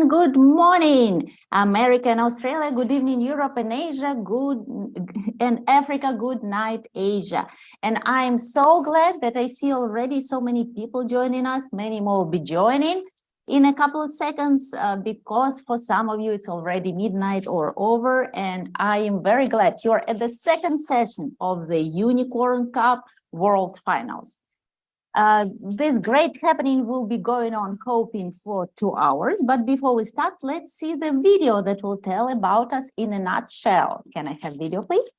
and good morning, America and Australia. Good evening, Europe and Asia. Good and Africa. Good night, Asia. And I'm so glad that I see already so many people joining us. Many more will be joining in a couple of seconds because for some of you it's already midnight or over. And I am very glad you're at the second session of the Unicorn Cup World Finals. This great happening will be going on, hoping, for 2 hours. But before we start, let's see the video that will tell about us in a nutshell. Can I have video, please?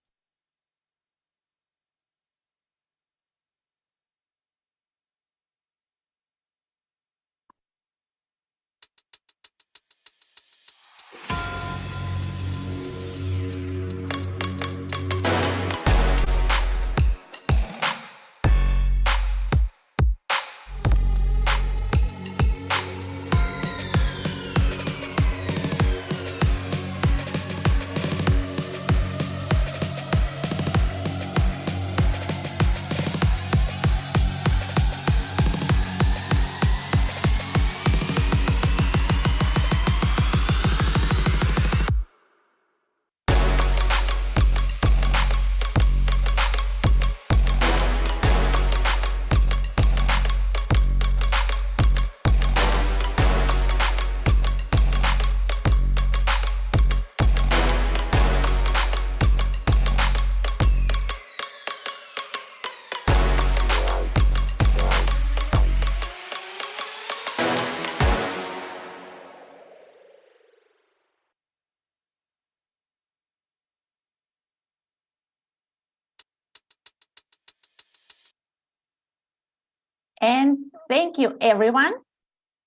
And thank you, everyone.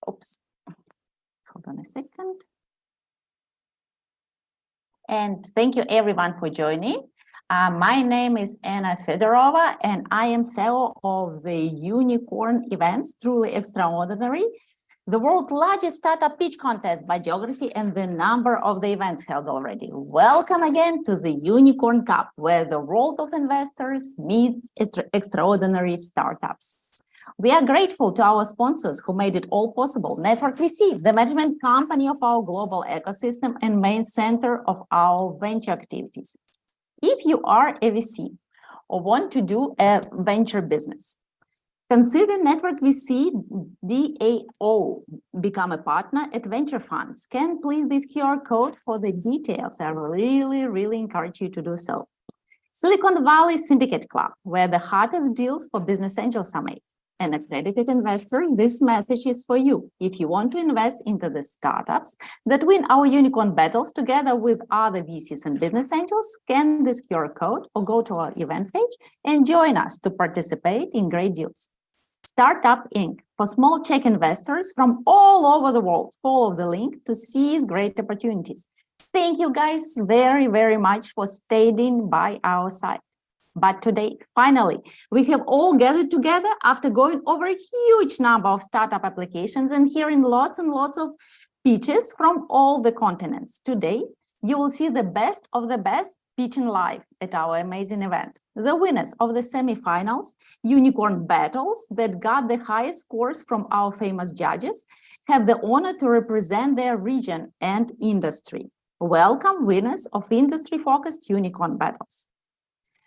Oops, hold on a second. And thank you, everyone, for joining. My name is Anna Fedorova, and I am CEO of the Unicorn.Events, truly extraordinary, the world's largest startup pitch contest by geography and the number of the events held already. Welcome again to the Unicorn Cup, where the world of investors meets extraordinary startups. We are grateful to our sponsors who made it all possible. Network VC, the management company of our global ecosystem and main center of our venture activities. If you are a VC or want to do a venture business, consider Network VC DAO, become a partner at venture funds. Scan please this QR code for the details. I really encourage you to do so. Silicon Valley Syndicate Club, where the hottest deals for business angels are made. And accredited investors, this message is for you. If you want to invest into the startups that win our unicorn battles together with other VCs and business angels, scan this QR code or go to our event page and join us to participate in great deals. Startup Inc. for small check investors from all over the world. Follow the link to seize great opportunities. Thank you guys very much for staying by our side. But today, finally, we have all gathered together after going over a huge number of startup applications and hearing lots and lots of pitches from all the continents. Today, you will see the best of the best pitching live at our amazing event. The winners of the semifinals, unicorn battles that got the highest scores from our famous judges, have the honor to represent their region and industry. Welcome, winners of industry-focused unicorn battles.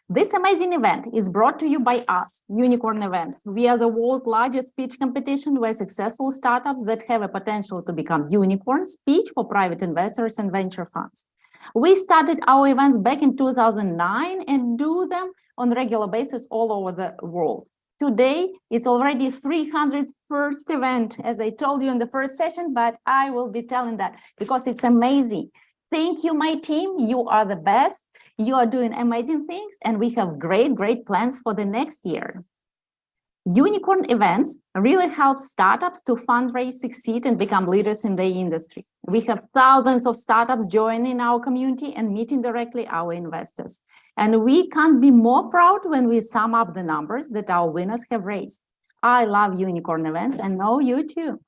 This amazing event is brought to you by us, Unicorn.Events. We are the world's largest pitch competition where successful startups that have a potential to become unicorns pitch for private investors and venture funds. We started our events back in 2009 and do them on a regular basis all over the world. Today, it's already 301st event, as I told you in the first session, but I will be telling that because it's amazing. Thank you, my team. You are the best. You are doing amazing things, and we have great plans for the next year. Unicorn.Events really helps startups to fundraise, succeed, and become leaders in their industry. We have thousands of startups joining our community and meeting directly our investors. And we can't be more proud when we sum up the numbers that our winners have raised. I love Unicorn.Events and know you too.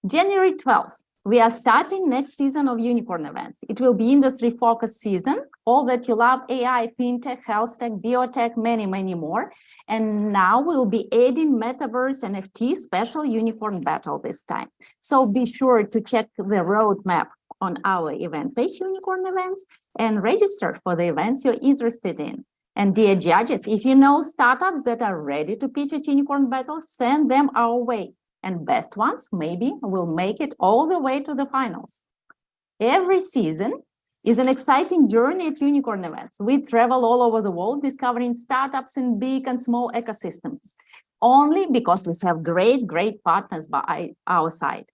January 12th We are starting next season of Unicorn Events. It will be industry-focused season, all that you love, AI, fintech, health tech, biotech, many, many more. And now we'll be adding Metaverse NFT special Unicorn Battle this time. So be sure to check the roadmap on our event page, Unicorn Events, and register for the events you're interested in. And dear judges, if you know startups that are ready to pitch at Unicorn Battle, send them our way. And best ones maybe will make it all the way to the finals. Every season is an exciting journey at Unicorn Events. We travel all over the world discovering startups in big and small ecosystems, only because we have great, great partners by our side.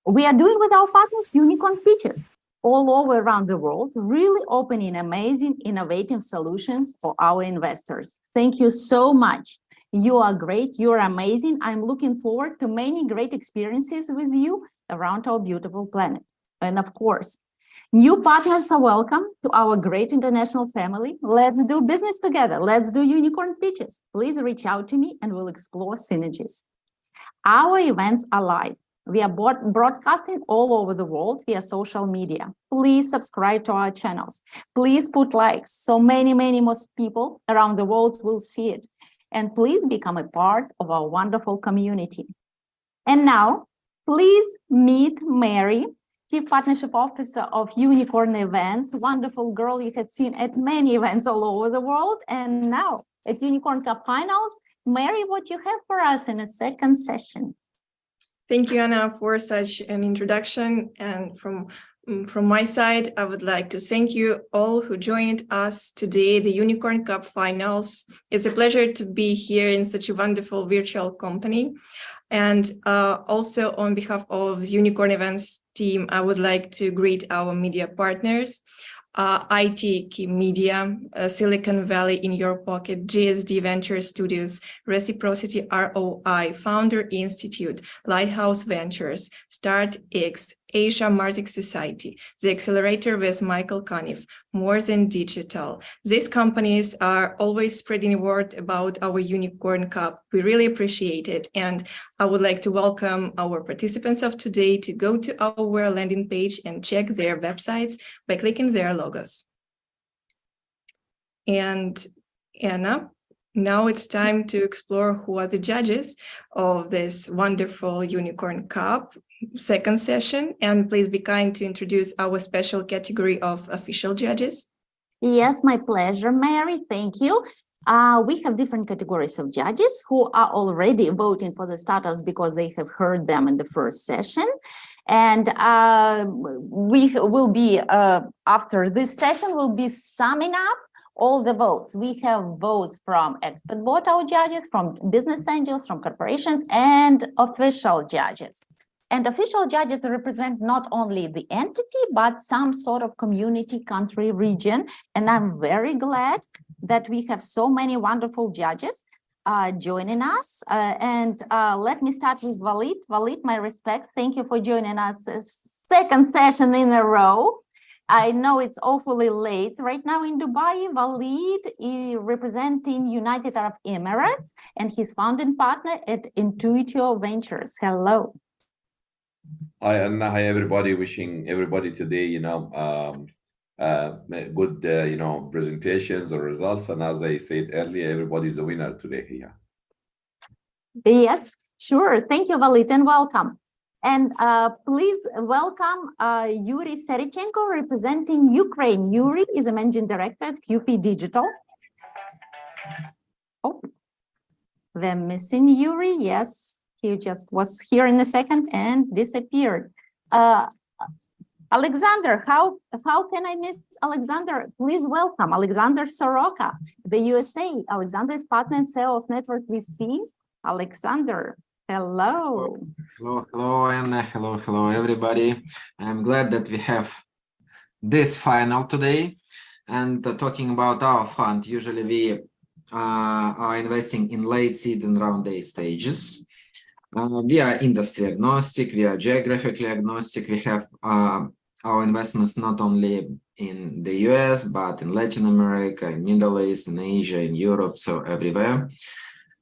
We are doing with our partners unicorn pitches all over around the world, really opening amazing, innovative solutions for our investors. Thank you so much. You are great, you are amazing. I'm looking forward to many great experiences with you around our beautiful planet. And of course, new partners are welcome to our great international family. Let's do business together. Let's do unicorn pitches. Please reach out to me and we'll explore synergies. Our events are live. We are broadcasting all over the world via social media. Please subscribe to our channels. Please put likes so many more people around the world will see it. And please become a part of our wonderful community. And now, please meet Mary, Chief Partnership Officer of Unicorn Events. Wonderful girl you had seen at many events all over the world. And now at Unicorn Cup Finals, Mary, what you have for us in a second session? Thank you, Anna, for such an introduction. And from my side, I would like to thank you all who joined us today, the Unicorn Cup Finals. It's a pleasure to be here in such a wonderful virtual company. And also on behalf of the Unicorn Events team, I would like to greet our media partners, IT Key Media, Silicon Valley in Your Pocket, GSD Venture Studios, Reciprocity ROI, Founder Institute, Lighthouse Ventures, StartX, Asia Martech Society, The Accelerator with Michael Conniff, More Than Digital. These companies are always spreading word about our Unicorn Cup. We really appreciate it. And I would like to welcome our participants of today to go to our landing page and check their websites by clicking their logos. And Anna, now it's time to explore who are the judges of this wonderful Unicorn Cup second session. And please be kind to introduce our special category of official judges. Yes, my pleasure, Mary. Thank you. We have different categories of judges who are already voting for the startups because they have heard them in the first session. And we will be, after this session, we'll be summing up all the votes. We have votes from expert board our judges, from business angels, from corporations, and official judges. And official judges represent not only the entity, but some sort of community, country, region. And I'm very glad that we have so many wonderful judges joining us. Let me start with Valit. Valit, my respect. Thank you for joining us second session in a row. I know it's awfully late right now in Dubai. Valit is representing United Arab Emirates and his founding partner at Intuitio Ventures. Hello. Hi, Anna. Hi, everybody. Wishing everybody today, good, presentations or results. And as I said earlier, everybody's a winner today here. Yes, sure. Thank you, Valit, and welcome. And please welcome Yuri Serichenko, representing Ukraine. Yuri is a managing director at QP Digital. Oh, we're missing Yuri. Yes. He just was here in a second and disappeared. Alexander, how can I miss Alexander? Please welcome Alexander Soroka, the USA. Alexander is partner and CEO of Network VC. Alexander, hello. Hello, Anna. Hello, everybody. I'm glad that we have this final today. And talking about our fund, usually we are investing in late seed and round A stages. We are industry agnostic, we are geographically agnostic. We have our investments not only in the US, but in Latin America, in Middle East, in Asia, in Europe, so everywhere.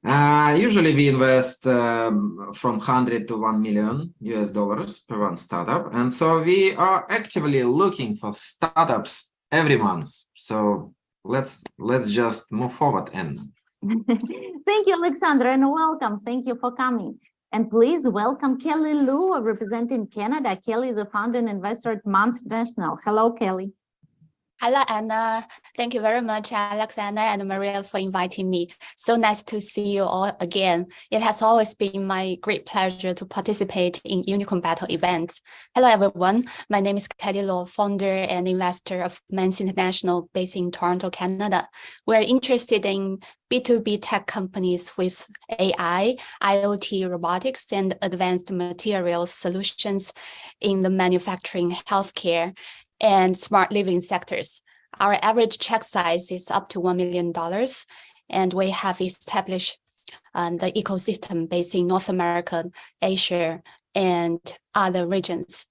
Usually we invest from 100 to $1 million per one startup. And so we are actively looking for startups every month. So let's just move forward. And thank you, Alexandra, and welcome. Thank you for coming. And please welcome Kelly Liu, representing Canada. Kelly is a founder and investor at Mons International. Hello, Kelly. Hello, Anna. Thank you very much, Alexander and Maria, for inviting me. So nice to see you all again. It has always been my great pleasure to participate in Unicorn Battle events. Hello, everyone. My name is Kelly Liu, founder and investor of Mons International, based in Toronto, Canada. We're interested in B2B tech companies with AI, IoT, robotics, and advanced materials solutions in the manufacturing, healthcare, and smart living sectors. Our average check size is up to $1 million, and we have established the ecosystem based in North America, Asia, and other regions.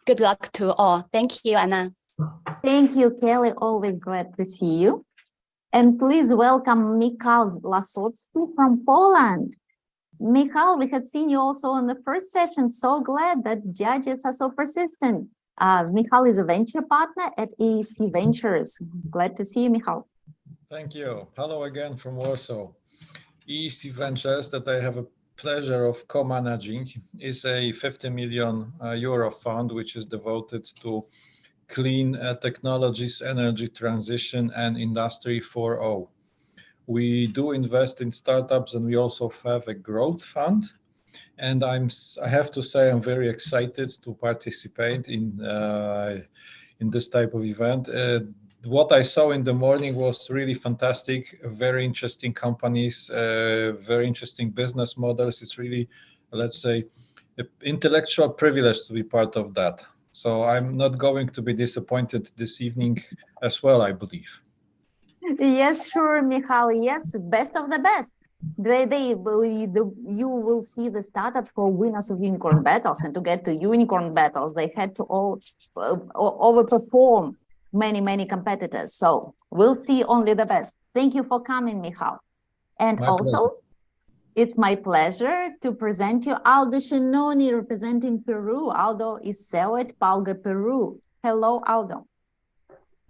Good luck to all. Thank you, Anna. Thank you, Kelly. Always glad to see you. And please welcome Michał Lasocki from Poland. Michał, we had seen you also in the first session. So glad that judges are so persistent. Michał is a venture partner at EEC Ventures. Glad to see you, Michał. Thank you. Hello again from Warsaw. EEC Ventures, that I have a pleasure of co-managing, is a 50 million euro fund which is devoted to clean technologies, energy transition, and Industry 4.0. We do invest in startups, and we also have a growth fund. And I have to say, I'm very excited to participate in this type of event. What I saw in the morning was really fantastic. Very interesting companies, very interesting business models. It's really, let's say, an intellectual privilege to be part of that. So I'm not going to be disappointed this evening as well, I believe. Yes, sure, Michał. Yes, best of the best. You will see the startups who are winners of unicorn battles, and to get to unicorn battles, they had to overperform many competitors. So we'll see only the best. Thank you for coming, Michał. And also, it's my pleasure to present you Aldo Shinoni, representing Peru. Aldo is CEO at Palga, Peru. Hello, Aldo.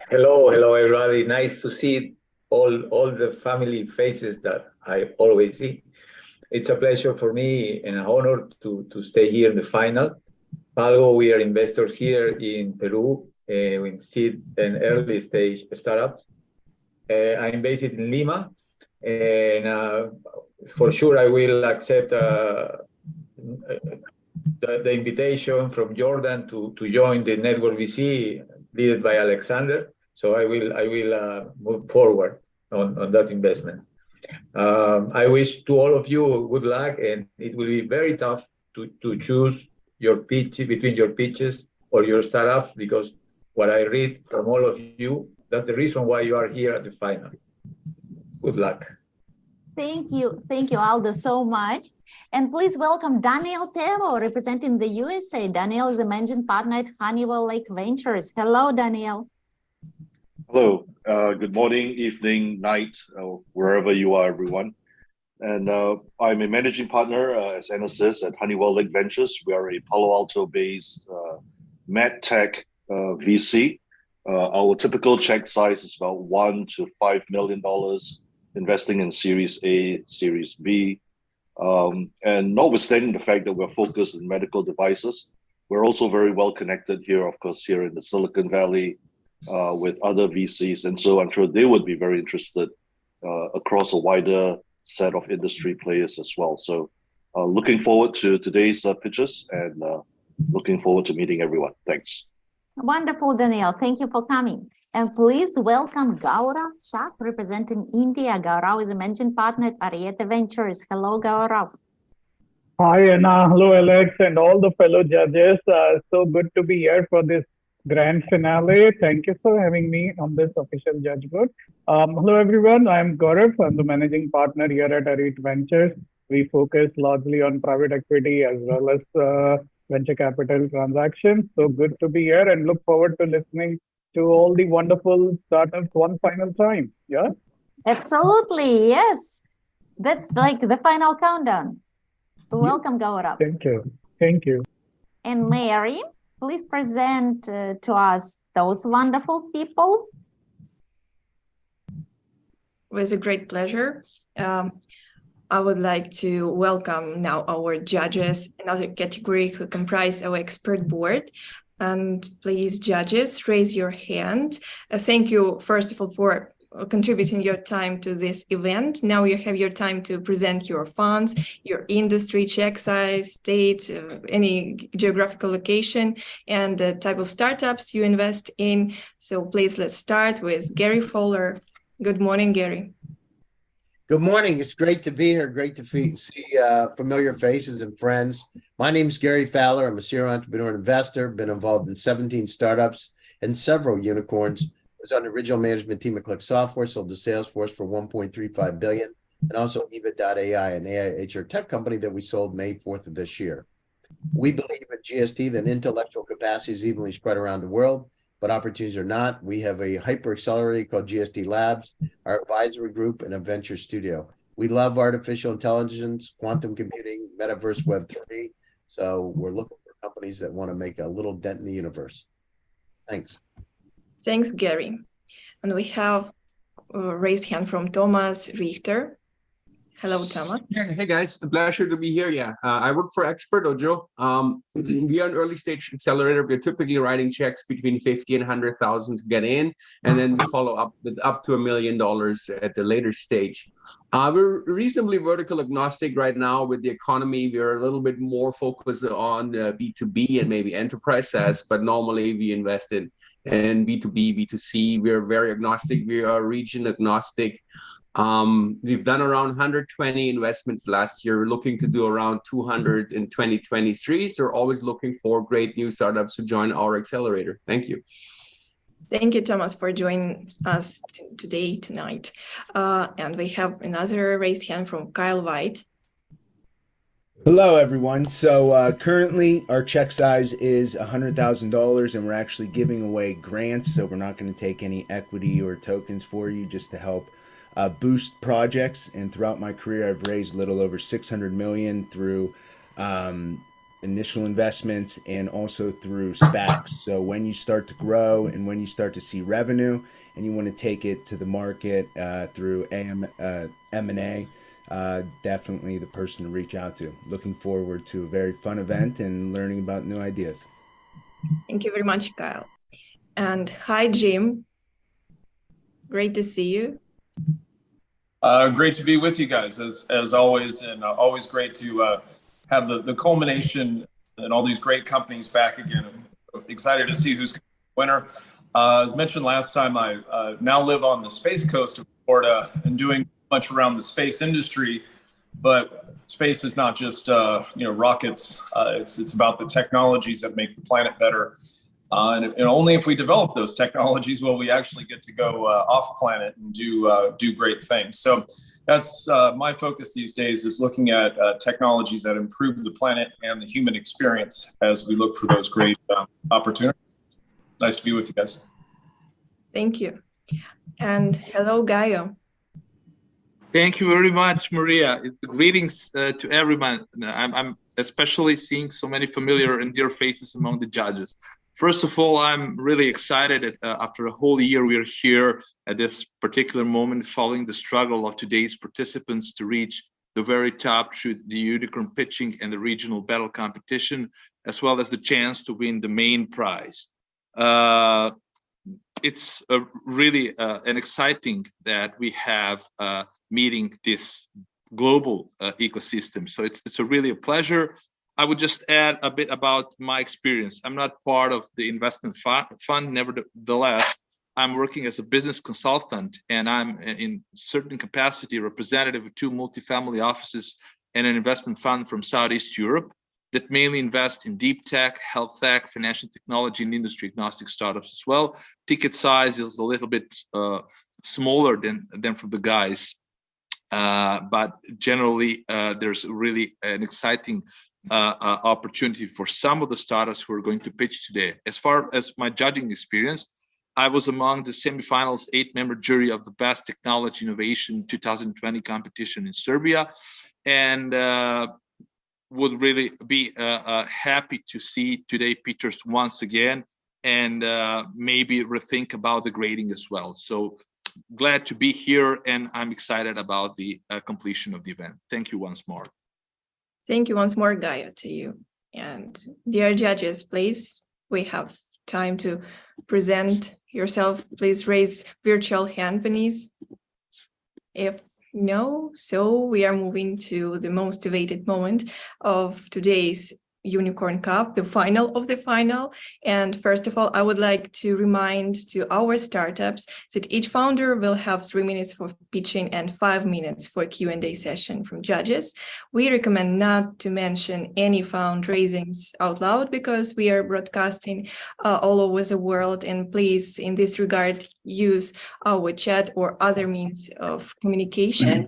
Hello, everybody. Nice to see all the family faces that I always see. It's a pleasure for me and an honor to stay here in the final. Palgo, we are investors here in Peru in seed and early stage startups. I'm based in Lima, and for sure I will accept the invitation from Jordan to join the network VC led by Alexander. So I will move forward on that investment. I wish to all of you good luck, and it will be very tough to choose your pitch between your pitches or your startups, because what I read from all of you, that's the reason why you are here at the final. Good luck. Thank you, Aldo, so much. And please welcome Daniel Tevo, representing the USA. Daniel is a managing partner at Honeywell Lake Ventures. Hello, Daniel. Hello, good morning, evening, night, wherever you are, everyone. And I'm a managing partner, as Anna says, at Honeywell Lake Ventures. We are a Palo Alto-based med tech VC. Our typical check size is about $1 to $5 million, investing in Series A, Series B. And notwithstanding the fact that we're focused in medical devices, we're also very well connected here, of course, here in the Silicon Valley, with other VCs, and so I'm sure they would be very interested across a wider set of industry players as well. So looking forward to today's pitches, and looking forward to meeting everyone. Thanks. Wonderful, Daniel. Thank you for coming. And please welcome Gaurav Shah, representing India. Gaurav is a managing partner at Ariete Ventures. Hello, Gaurav. Hi, Anna. Hello, Alex, and all the fellow judges. So good to be here for this grand finale. Thank you for having me on this official judge board. Hello, everyone. I'm Gaurav. I'm the managing partner here at Ariete Ventures. We focus largely on private equity as well as venture capital transactions. So good to be here, and look forward to listening to all the wonderful startups one final time. Yeah. Absolutely, yes. That's like the final countdown. Welcome, Gaurav. Thank you. Thank you. And Mary, please present to us those wonderful people. With a great pleasure. I would like to welcome now our judges, another category who comprise our expert board. And please, judges, raise your hand. Thank you, first of all, for contributing your time to this event. Now you have your time to present your funds, your industry, check size, state, any geographical location, and the type of startups you invest in. So please, let's start with Gary Fowler. Good morning, Gary. Good morning. It's great to be here. Great to see familiar faces and friends. My name is Gary Fowler. I'm a serial entrepreneur and investor. Been involved in 17 startups and several unicorns. I was on the original management team at Click Software, sold to Salesforce for $1.35 billion, and also Eva.ai, an AI HR tech company that we sold May 4th of this year. We believe at GST that intellectual capacity is evenly spread around the world, but opportunities are not. We have a hyper accelerator called GST Labs, our advisory group, and a venture studio. We love artificial intelligence, quantum computing, metaverse, Web3. So we're looking for companies that want to make a little dent in the universe. Thanks. Thanks, Gary. And we have a raised hand from Thomas Richter. Hello, Thomas. Yeah, hey guys, a pleasure to be here. Yeah, I work for Expert Ojo. We are an early stage accelerator. We're typically writing checks between 50 and 100,000 to get in, and then we follow up with up to $1 million at the later stage. We're reasonably vertical agnostic right now with the economy. We're a little bit more focused on B2B and maybe enterprise SaaS, but normally we invest in B2B, B2C. We're very agnostic. We are region agnostic. We've done around 120 investments last year. We're looking to do around 200 in 2023. So we're always looking for great new startups to join our accelerator. Thank you. Thank you, Thomas, for joining us tonight. And we have another raised hand from Kyle White. Hello, everyone. So currently our check size is $100,000 and we're actually giving away grants. So we're not going to take any equity or tokens for you, just to help boost projects. And throughout my career, I've raised a little over 600 million through initial investments and also through SPACs. So when you start to grow and when you start to see revenue and you want to take it to the market through M&A, definitely the person to reach out to. Looking forward to a very fun event and learning about new ideas. Thank you very much, Kyle. And hi, Jim. Great to see you. Great to be with you guys as always, and always great to have the culmination and all these great companies back again. I'm excited to see who's winner. As mentioned last time, I now live on the Space Coast of Florida and doing much around the space industry, but space is not just rockets. It's about the technologies that make the planet better. And only if we develop those technologies will we actually get to go off planet and do great things. So that's my focus these days, is looking at technologies that improve the planet and the human experience as we look for those great opportunities. Nice to be with you guys. Thank you. And hello, Gaio. Thank you very much, Maria. Greetings to everyone. I'm especially seeing so many familiar and dear faces among the judges. First of all, I'm really excited that after a whole year, we're here at this particular moment following the struggle of today's participants to reach the very top through the unicorn pitching and the regional battle competition, as well as the chance to win the main prize. It's really an exciting that we have meeting this global ecosystem. So it's really a pleasure. I would just add a bit about my experience. I'm not part of the investment fund. Nevertheless, I'm working as a business consultant, and I'm in certain capacity representative of 2 multifamily offices and an investment fund from Southeast Europe that mainly invest in deep tech, health tech, financial technology, and industry agnostic startups as well. Ticket size is a little bit smaller than for the guys, but generally there's really an exciting opportunity for some of the startups who are going to pitch today. As far as my judging experience, I was among the semifinals 8-member jury of the Best Technology Innovation 2020 competition in Serbia, and would really be happy to see today pictures once again, and maybe rethink about the grading as well. So glad to be here, and I'm excited about the completion of the event. Thank you once more. Thank you once more, Gaia, to you. And dear judges, please, we have time to present yourself. Please raise virtual hand beneath. If no, so we are moving to the most debated moment of today's Unicorn Cup, the final of the final. And first of all, I would like to remind to our startups that each founder will have 3 minutes for pitching and 5 minutes for Q&A session from judges. We recommend not to mention any fundraisings out loud because we are broadcasting all over the world. And please, in this regard, use our chat or other means of communication.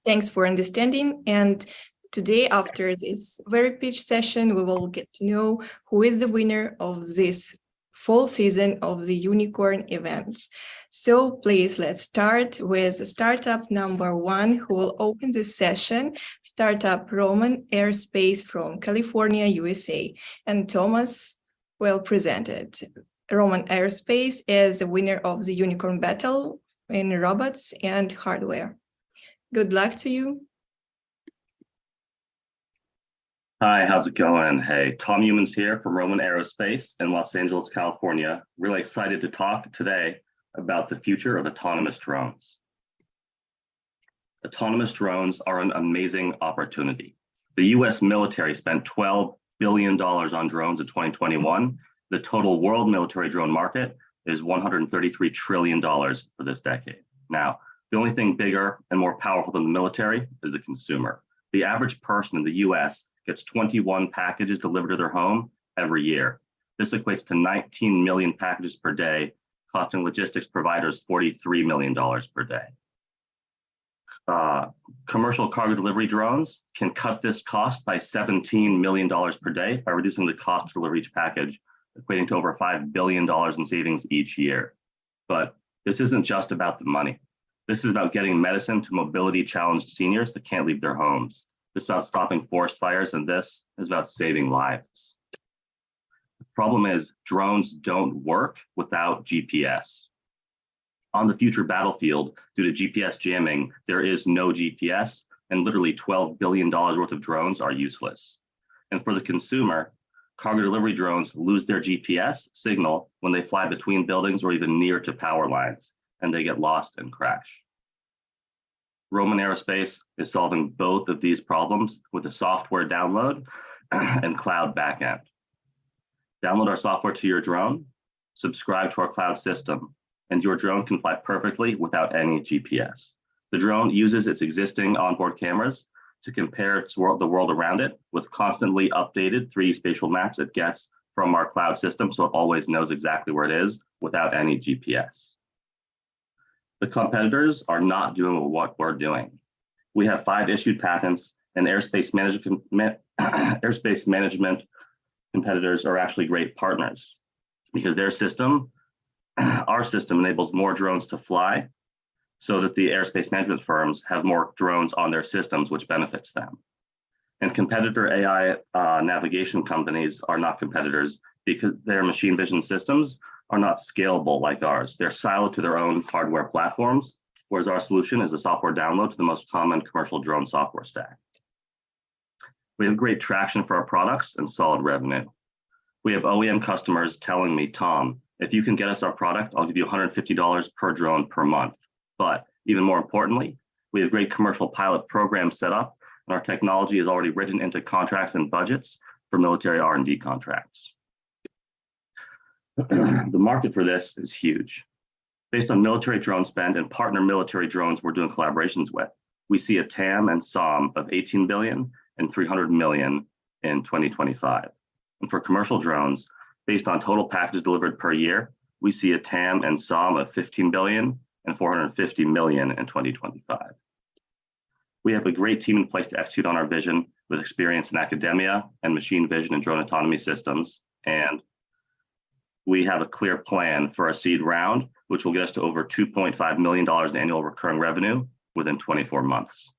Thanks for understanding. And today, after this very pitch session, we will get to know who is the winner of this fall season of the Unicorn events. So please, let's start with startup number 1 who will open this session, startup Roman Aerospace from California, USA. And Thomas will present it. Roman Aerospace is the winner of the Unicorn Battle in robots and hardware. Good luck to you. Hi, how's it going? Hey, Tom Humans here from Roman Aerospace in Los Angeles, California. Really excited to talk today about the future of autonomous drones. Autonomous drones are an amazing opportunity. The US military spent $12 billion on drones in 2021. The total world military drone market is $133 trillion for this decade. Now, the only thing bigger and more powerful than the military is the consumer. The average person in the US gets 21 packages delivered to their home every year. This equates to 19 million packages per day, costing logistics providers $43 million per day. Commercial cargo delivery drones can cut this cost by $17 million per day by reducing the cost to deliver each package, equating to over $5 billion in savings each year. But this isn't just about the money. This is about getting medicine to mobility-challenged seniors that can't leave their homes. This is about stopping forest fires, and this is about saving lives. The problem is drones don't work without GPS. On the future battlefield, due to GPS jamming, there is no GPS, and literally $12 billion worth of drones are useless. And for the consumer, cargo delivery drones lose their GPS signal when they fly between buildings or even near to power lines, and they get lost and crash. Roman Aerospace is solving both of these problems with a software download and cloud backend. Download our software to your drone, subscribe to our cloud system, and your drone can fly perfectly without any GPS. The drone uses its existing onboard cameras to compare the world around it with constantly updated 3D spatial maps it gets from our cloud system, so it always knows exactly where it is without any GPS. The competitors are not doing what we're doing. We have 5 issued patents, and airspace management competitors are actually great partners because their system, our system, enables more drones to fly so that the airspace management firms have more drones on their systems, which benefits them. And competitor AI navigation companies are not competitors because their machine vision systems are not scalable like ours. They're siloed to their own hardware platforms, whereas our solution is a software download to the most common commercial drone software stack. We have great traction for our products and solid revenue. We have OEM customers telling me, Tom, if you can get us our product, I'll give you $150 per drone per month. But even more importantly, we have great commercial pilot programs set up, and our technology is already written into contracts and budgets for military R&D contracts. The market for this is huge. Based on military drone spend and partner military drones we're doing collaborations with, we see a TAM and SOM of 18 billion and 300 million in 2025. And for commercial drones, based on total packages delivered per year, we see a TAM and SOM of 15 billion and 450 million in 2025. We have a great team in place to execute on our vision with experience in academia and machine vision and drone autonomy systems. And we have a clear plan for a seed round, which will get us to over $2.5 million in annual recurring revenue within 24 months.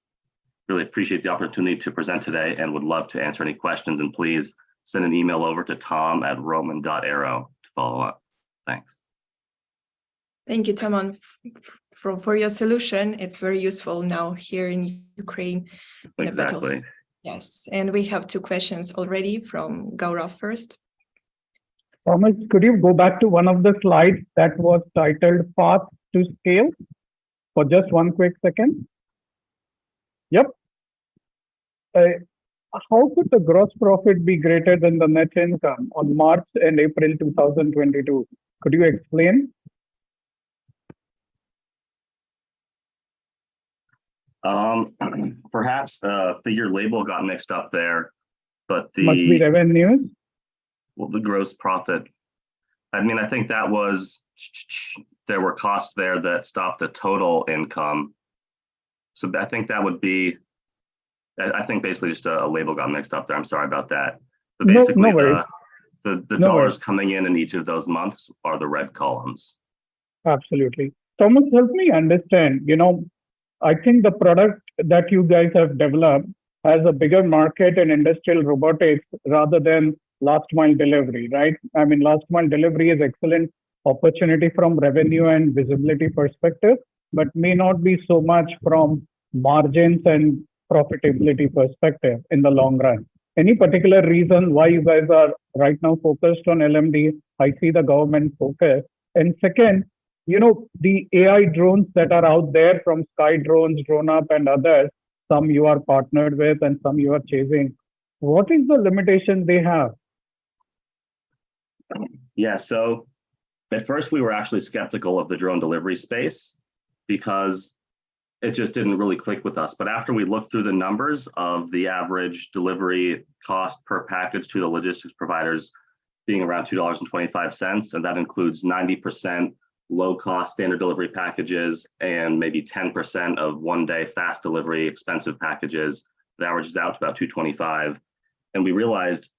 Really appreciate the opportunity to present today and would love to answer any questions. And please send an email over to tom@roman.aero to follow up. Thanks. Thank you, Taman, for your solution. It's very useful now here in Ukraine. Exactly. Yes, and we have two questions already from Gaurav first. Thomas, could you go back to one of the slides that was titled Path to Scale for just one quick second? Yep. How could the gross profit be greater than the net income on March and April 2022? Could you explain? Perhaps the figure label got mixed up there, but Must be revenues. Well, the gross profit. I mean, I think that was, there were costs there that stopped the total income. So I think that would be, I think basically just a label got mixed up there. I'm sorry about that. But basically the dollars coming in each of those months are the red columns. Absolutely. Thomas, help me understand, I think the product that you guys have developed has a bigger market in industrial robotics rather than last mile delivery, right? I mean, last mile delivery is excellent opportunity from revenue and visibility perspective, but may not be so much from margins and profitability perspective in the long run. Any particular reason why you guys are right now focused on LMD? I see the government focus. And second, the AI drones that are out there from Sky Drones, Drone Up and others, some you are partnered with and some you are chasing. What is the limitation they have? Yeah, so at first we were actually skeptical of the drone delivery space because it just didn't really click with us. But after we looked through the numbers of the average delivery cost per package to the logistics providers being around $2.25, and that includes 90% low-cost standard delivery packages and maybe 10% of one-day fast delivery expensive packages, that averages out to about $2.25. And we realized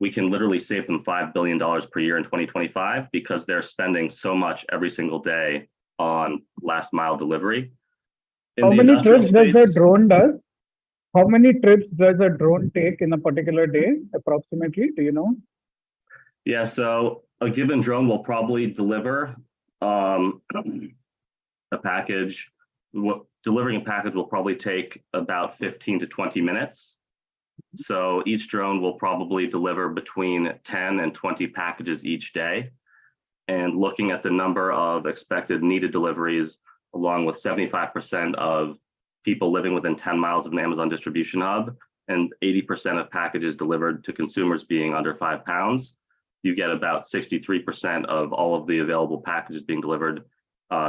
we can literally save them $5 billion per year in 2025 because they're spending so much every single day on last mile delivery. How many trips does a drone do? How many trips does a drone take in a particular day, approximately? Do you know? Yeah, so a given drone will probably deliver a package. Delivering a package will probably take about 15 to 20 minutes. So each drone will probably deliver between 10 and 20 packages each day. And looking at the number of expected needed deliveries, along with 75% of people living within 10 miles of an Amazon distribution hub and 80% of packages delivered to consumers being under 5 pounds, you get about 63% of all of the available packages being delivered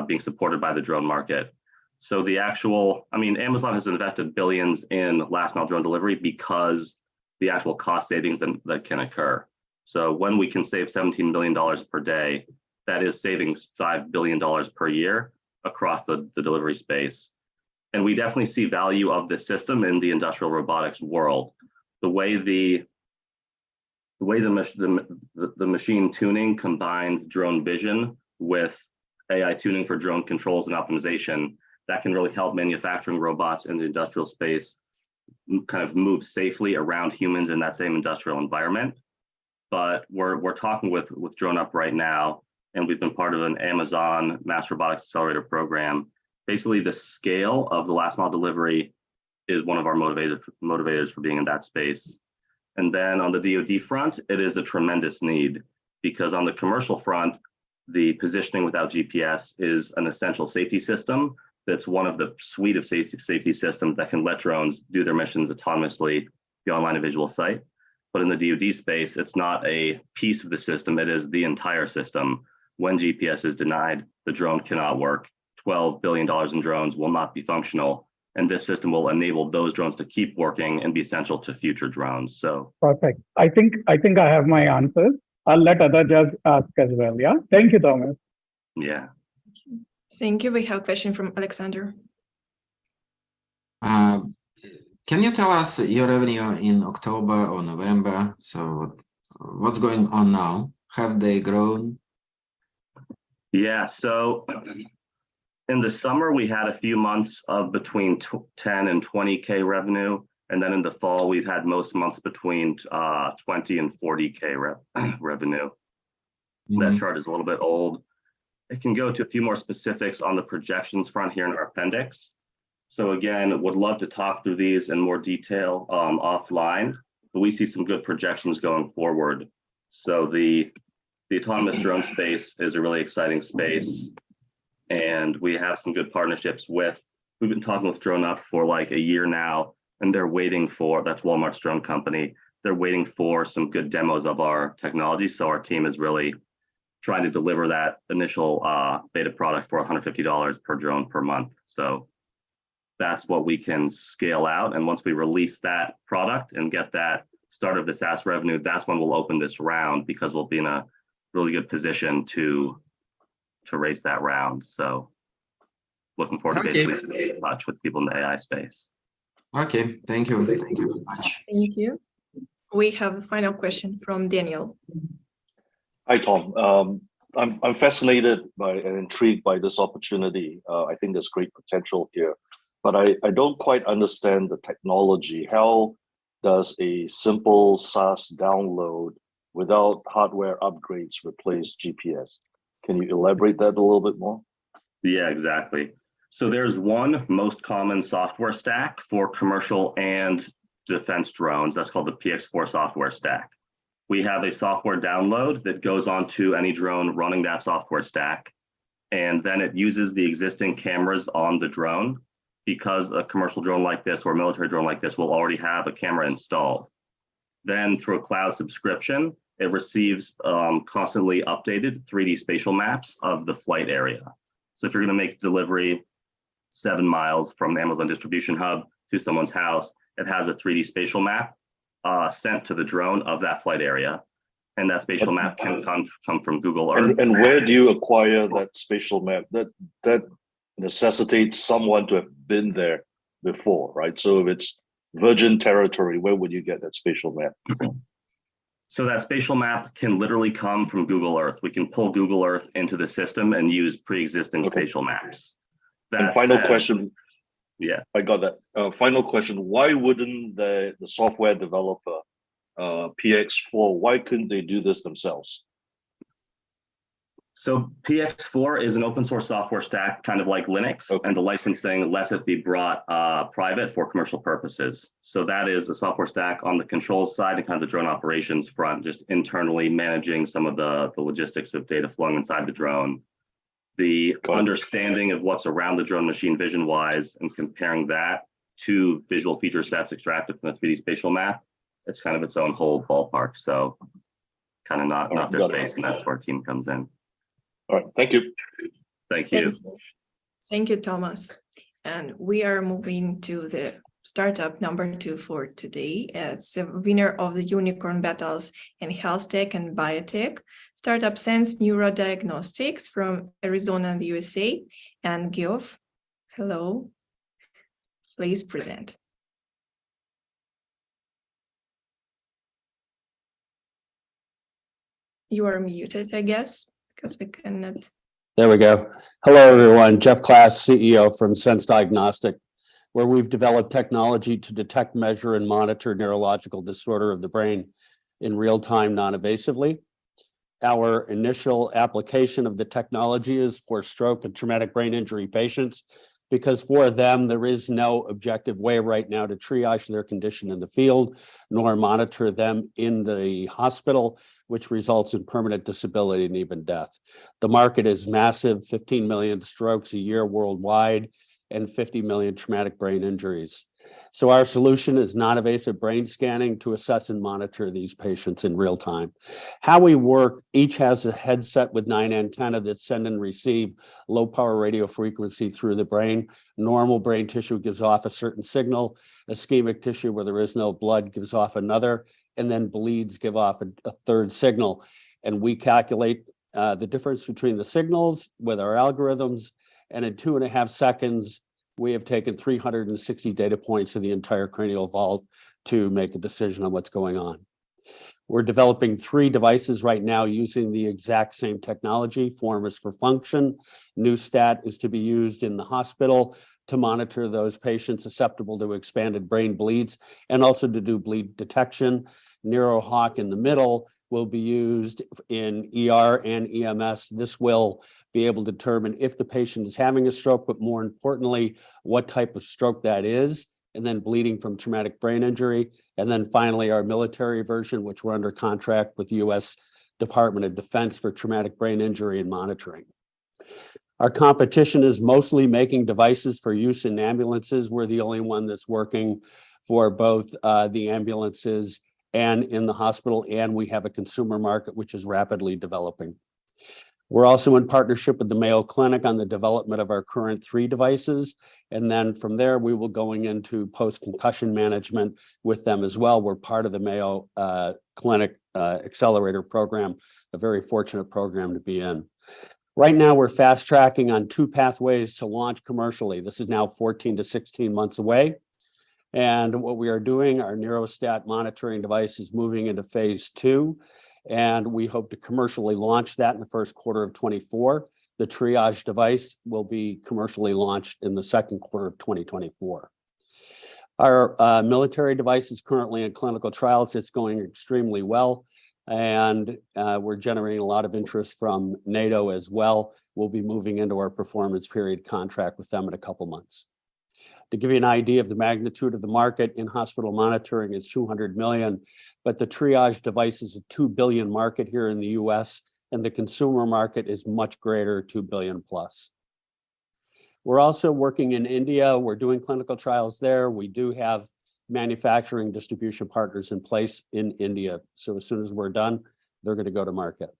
being supported by the drone market. So the actual, Amazon has invested billions in last mile drone delivery because the actual cost savings that can occur. So when we can save $17 million per day, that is saving $5 billion per year across the delivery space. And we definitely see value of this system in the industrial robotics world. The way the machine tuning combines drone vision with AI tuning for drone controls and optimization, that can really help manufacturing robots in the industrial space kind of move safely around humans in that same industrial environment. But we're talking with Drone Up right now, and we've been part of an Amazon Mass Robotics Accelerator program. Basically, the scale of the last mile delivery is one of our motivators for being in that space. And then on the DoD front, it is a tremendous need because on the commercial front, the positioning without GPS is an essential safety system. That's one of the suite of safety systems that can let drones do their missions autonomously beyond line of visual sight. But in the DoD space, it's not a piece of the system, it is the entire system. When GPS is denied, the drone cannot work. $12 billion in drones will not be functional. And this system will enable those drones to keep working and be essential to future drones. So perfect. I think I have my answers. I'll let other judges ask as well. Yeah. Thank you, Thomas. Yeah. Thank you. We have a question from Alexander. Can you tell us your revenue in October or November? So what's going on now? Have they grown Yeah, so in the summer, we had a few months of between 10 and 20K revenue. And then in the fall, we've had most months between 20 and 40K revenue. That chart is a little bit old. It can go to a few more specifics on the projections front here in our appendix. So again, would love to talk through these in more detail offline, but we see some good projections going forward. So the autonomous drone space is a really exciting space. And we have some good partnerships we've been talking with DroneUp for like a year now, and they're waiting for, that's Walmart's drone company, they're waiting for some good demos of our technology. So our team is really trying to deliver that initial beta product for $150 per drone per month. So that's what we can scale out. And once we release that product and get that start of the SaaS revenue, that's when we'll open this round, because we'll be in a really good position to raise that round. So looking forward to basically staying in touch with people in the AI space. Okay, thank you. Thank you very much. Thank you. We have a final question from Daniel. Hi, Tom. I'm fascinated by and intrigued by this opportunity. I think there's great potential here, but I don't quite understand the technology. How does a simple SaaS download without hardware upgrades replace GPS? Can you elaborate that a little bit more? Yeah, exactly. So there's one most common software stack for commercial and defense drones. That's called the PX4 software stack. We have a software download that goes onto any drone running that software stack, and then it uses the existing cameras on the drone, because a commercial drone like this or a military drone like this will already have a camera installed. Then through a cloud subscription, it receives constantly updated 3D spatial maps of the flight area. So if you're going to make delivery 7 miles from the Amazon distribution hub to someone's house, it has a 3D spatial map sent to the drone of that flight area. And that spatial map can come from Google Earth. And where do you acquire that spatial map? That necessitates someone to have been there before, right? So if it's virgin territory, where would you get that spatial map? So that spatial map can literally come from Google Earth. We can pull Google Earth into the system and use pre-existing spatial maps. And final question. Yeah, I got that. Final question. Why wouldn't the software developer, PX4, why couldn't they do this themselves? So PX4 is an open source software stack, kind of like Linux, and the licensing lets it be brought private for commercial purposes. So that is a software stack on the controls side and kind of the drone operations front, just internally managing some of the logistics of data flowing inside the drone. The understanding of what's around the drone machine vision wise and comparing that to visual feature sets extracted from the 3D spatial map, it's kind of its own whole ballpark. So kind of not their space, and that's where our team comes in. All right, thank you. Thank you. Thank you, Thomas. And we are moving to the startup number 2 for today. It's the winner of the Unicorn Battles in Health Tech and Biotech. Startup Sense Neurodiagnostics from Arizona, the USA. And Geoff, hello. Please present. You are muted, I guess, because we cannot. There we go. Hello, everyone. Jeff Klass, CEO from Sense Diagnostic, where we've developed technology to detect, measure, and monitor neurological disorder of the brain in real time, non-invasively. Our initial application of the technology is for stroke and traumatic brain injury patients, because for them, there is no objective way right now to triage their condition in the field, nor monitor them in the hospital, which results in permanent disability and even death. The market is massive, 15 million strokes a year worldwide, and 50 million traumatic brain injuries. So our solution is non-invasive brain scanning to assess and monitor these patients in real time. How we work, each has a headset with 9 antennae that send and receive low power radio frequency through the brain. Normal brain tissue gives off a certain signal. Ischemic tissue where there is no blood gives off another, and then bleeds give off a third signal. And we calculate the difference between the signals with our algorithms, and in 2.5 seconds, we have taken 360 data points of the entire cranial vault to make a decision on what's going on. We're developing 3 devices right now using the exact same technology. Form is for function. NewStat is to be used in the hospital to monitor those patients susceptible to expanded brain bleeds and also to do bleed detection. NeuroHawk in the middle will be used in ER and EMS. This will be able to determine if the patient is having a stroke, but more importantly, what type of stroke that is, and then bleeding from traumatic brain injury. And then finally, our military version, which we're under contract with the U.S. Department of Defense for traumatic brain injury and monitoring. Our competition is mostly making devices for use in ambulances. We're the only one that's working for both the ambulances and in the hospital, and we have a consumer market which is rapidly developing. We're also in partnership with the Mayo Clinic on the development of our current 3 devices. And then from there, we will going into post-concussion management with them as well. We're part of the Mayo Clinic Accelerator Program, a very fortunate program to be in. Right now, we're fast tracking on 2 pathways to launch commercially. This is now 14 to 16 months away. And what we are doing, our NeuroStat monitoring device is moving into phase 2. And we hope to commercially launch that in the first quarter of 24. The triage device will be commercially launched in the second quarter of 2024. Our military device is currently in clinical trials. It's going extremely well. And we're generating a lot of interest from NATO as well. We'll be moving into our performance period contract with them in a couple months. To give you an idea of the magnitude of the market, in hospital monitoring is 200 million, but the triage device is a 2 billion market here in the US, and the consumer market is much greater, 2 billion plus. We're also working in India. We're doing clinical trials there. We do have manufacturing distribution partners in place in India. So as soon as we're done, they're going to go to market.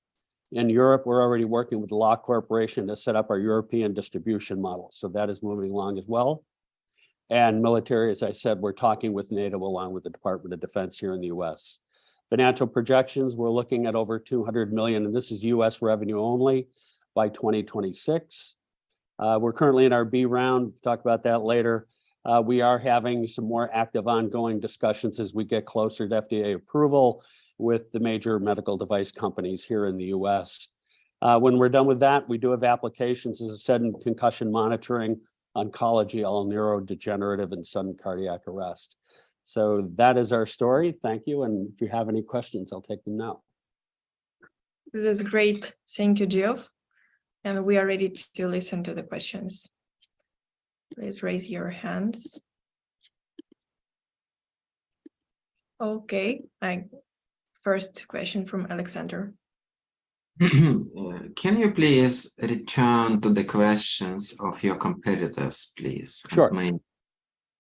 In Europe, we're already working with the Law Corporation to set up our European distribution model. So that is moving along as well. And military, as I said, we're talking with NATO along with the Department of Defense here in the US. Financial projections, we're looking at over 200 million, and this is US revenue only by 2026. We're currently in our B round, talk about that later. We are having some more active ongoing discussions as we get closer to FDA approval with the major medical device companies here in the US. When we're done with that, we do have applications, as I said, in concussion monitoring, oncology, all neurodegenerative, and sudden cardiac arrest. So that is our story. Thank you. And if you have any questions, I'll take them now. This is great. Thank you, Geoff. And we are ready to listen to the questions. Please raise your hands. Okay, first question from Alexander. Can you please return to the questions of your competitors, please? Sure.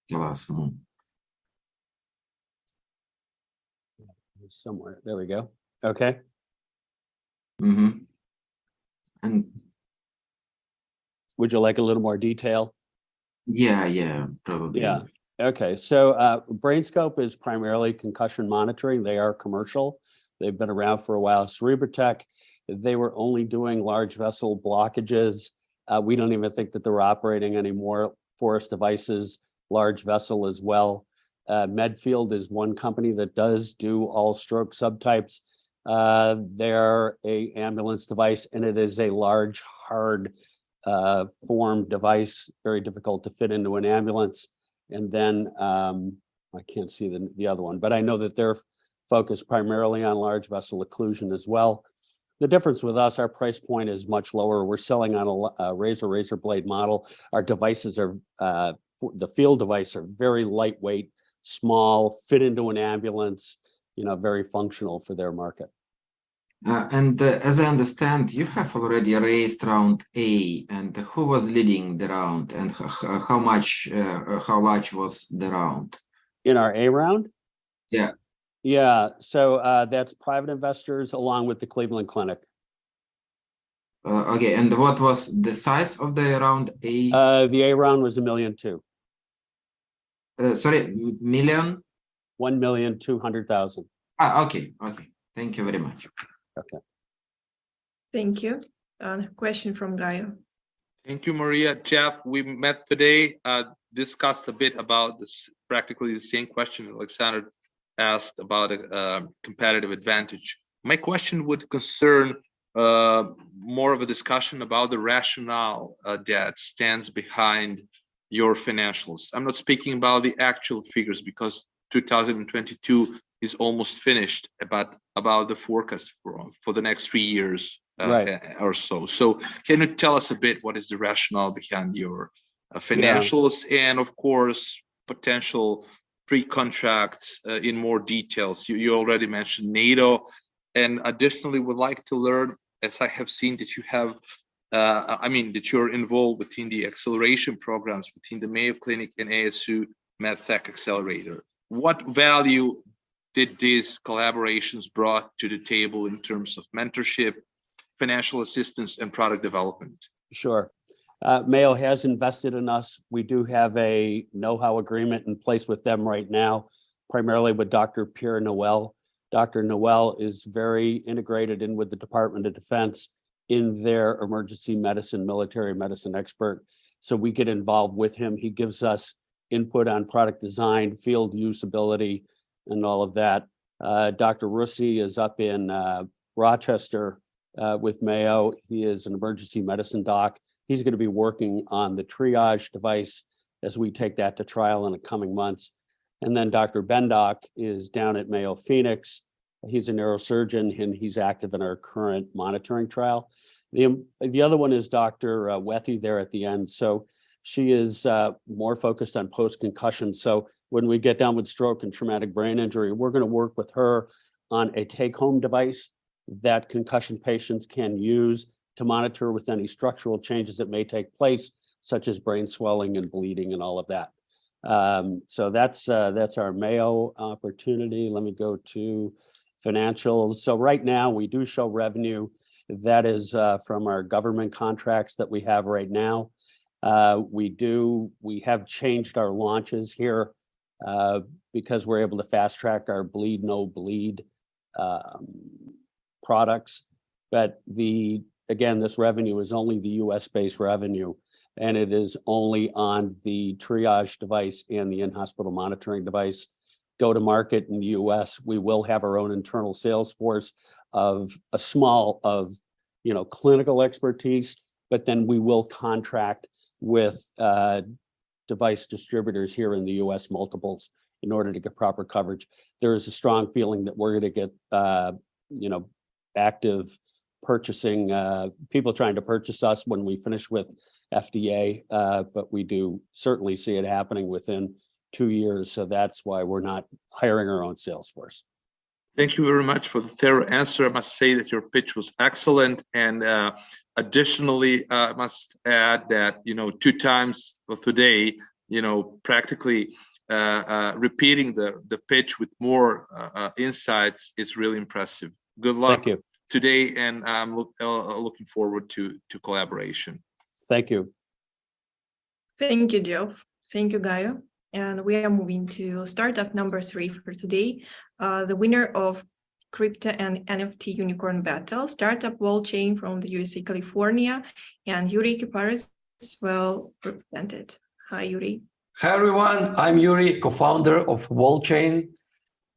Give us more. Somewhere, there we go. Okay. Mm-hmm. And would you like a little more detail? Yeah, probably. Yeah. Okay. So BrainScope is primarily concussion monitoring. They are commercial. They've been around for a while. Cerebrotech, they were only doing large vessel blockages. We don't even think that they're operating anymore. Forest Devices, large vessel as well. Medfield is one company that does do all stroke subtypes. They're a ambulance device, and it is a large, hard form device, very difficult to fit into an ambulance. And then I can't see the other one, but I know that they're focused primarily on large vessel occlusion as well. The difference with us, our price point is much lower. We're selling on a razor blade model. Our devices are, the field device are very lightweight, small, fit into an ambulance, very functional for their market. And as I understand, you have already raised round A, and who was leading the round, and how large was the round? In our A round? Yeah. Yeah, so that's private investors along with the Cleveland Clinic. Okay, and what was the size of the round A? The A round was $1.2 million. Sorry, million? 1,200,000. Okay. Thank you very much. Okay. Thank you. Question from Gaio. Thank you, Maria. Jeff, we met today, discussed a bit about this, practically the same question Alexander asked about a competitive advantage. My question would concern more of a discussion about the rationale that stands behind your financials. I'm not speaking about the actual figures because 2022 is almost finished, about the forecast for the next 3 years or so. So can you tell us a bit what is the rationale behind your financials and of course potential pre-contract in more details? You already mentioned NATO, and additionally would like to learn, as I have seen that you have that you're involved within the acceleration programs between the Mayo Clinic and ASU MedTech Accelerator. What value did these collaborations brought to the table in terms of mentorship, financial assistance, and product development? Sure. Mayo has invested in us. We do have a know-how agreement in place with them right now, primarily with Dr. Pierre Noel. Dr. Noel is very integrated in with the Department of Defense in their emergency medicine, military medicine expert. So we get involved with him. He gives us input on product design, field usability, and all of that. Dr. Russi is up in Rochester with Mayo. He is an emergency medicine doc. He's going to be working on the triage device as we take that to trial in the coming months. And then Dr. Bendock is down at Mayo Phoenix. He's a neurosurgeon and he's active in our current monitoring trial. The other one is Dr. Wethy there at the end. So she is more focused on post-concussion. So when we get down with stroke and traumatic brain injury, we're going to work with her on a take-home device that concussion patients can use to monitor with any structural changes that may take place, such as brain swelling and bleeding and all of that. So that's our Mayo opportunity. Let me go to financials. So right now we do show revenue that is from our government contracts that we have right now. We have changed our launches here because we're able to fast track our bleed no bleed products. But again, this revenue is only the US based revenue, and it is only on the triage device and the in-hospital monitoring device. Go to market in the US, we will have our own internal sales force of clinical expertise, but then we will contract with device distributors here in the US, multiples, in order to get proper coverage. There is a strong feeling that we're going to get active purchasing, people trying to purchase us when we finish with FDA, but we do certainly see it happening within 2 years. So that's why we're not hiring our own sales force. Thank you very much for the thorough answer. I must say that your pitch was excellent. And additionally, I must add that, 2 times of today, practically repeating the pitch with more insights is really impressive. Good luck. Thank you. Today, and I'm looking forward to collaboration. Thank you. Thank you, Geoff. Thank you, Gaio. And we are moving to startup number 3 for today. The winner of Crypto and NFT Unicorn Battle, startup Wallchain from the USA, California, and Yuri Kiparis is well represented. Hi, Yuri. Hi, everyone. I'm Yuri, co-founder of Wallchain.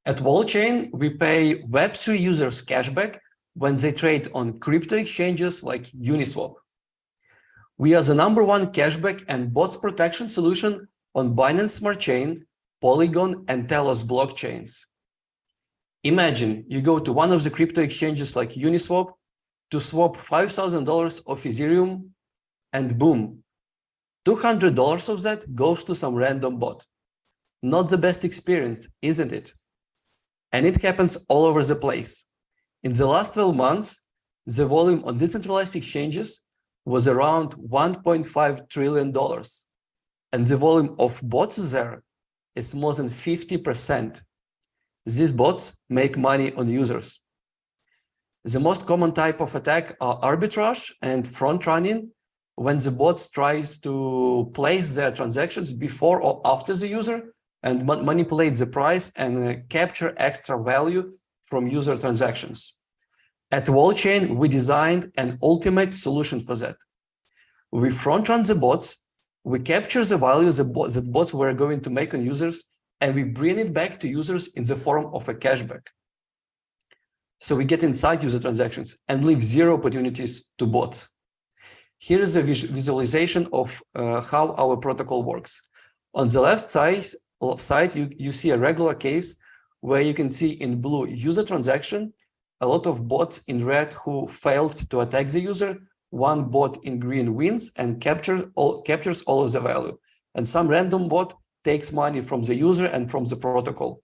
At Wallchain, we pay Web3 users cashback when they trade on crypto exchanges like Uniswap. We are the #1 cashback and bots protection solution on Binance Smart Chain, Polygon, and Telos blockchains. Imagine you go to one of the crypto exchanges like Uniswap to swap $5,000 of Ethereum, and boom, $200 of that goes to some random bot. Not the best experience, isn't it? And it happens all over the place. In the last 12 months, the volume on decentralized exchanges was around $1.5 trillion. And the volume of bots there is more than 50%. These bots make money on users. The most common type of attack are arbitrage and front running, when the bots tries to place their transactions before or after the user and manipulate the price and capture extra value from user transactions. At Wallchain, we designed an ultimate solution for that. We front run the bots, we capture the value that bots were going to make on users and we bring it back to users in the form of a cashback. So we get inside user transactions and leave zero opportunities to bots. Here is a visualization of how our protocol works. On the left side you see a regular case where you can see in blue user transaction, a lot of bots in red who failed to attack the user, one bot in green wins and captures all of the value. And some random bot takes money from the user and from the protocol.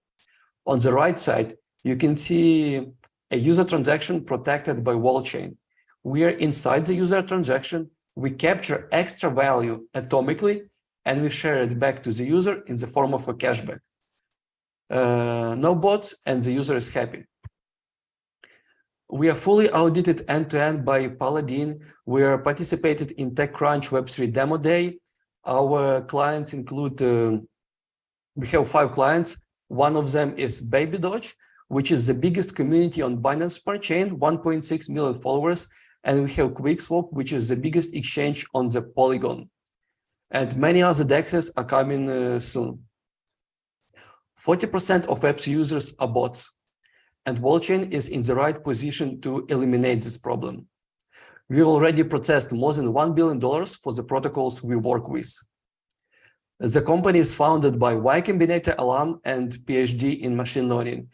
On the right side, you can see a user transaction protected by wall chain. We are inside the user transaction, we capture extra value atomically, and we share it back to the user in the form of a cashback. No bots, and the user is happy. We are fully audited end-to-end by Paladin. We are participated in TechCrunch Web3 Demo Day. Our clients include, we have 5 clients. One of them is Baby Doge, which is the biggest community on Binance Smart Chain, 1.6 million followers. And we have QuickSwap, which is the biggest exchange on the Polygon. And many other DEXs are coming soon. 40% of Web3 users are bots, and Wallchain is in the right position to eliminate this problem. We already processed more than $1 billion for the protocols we work with. The company is founded by Y Combinator alum and PhD in machine learning.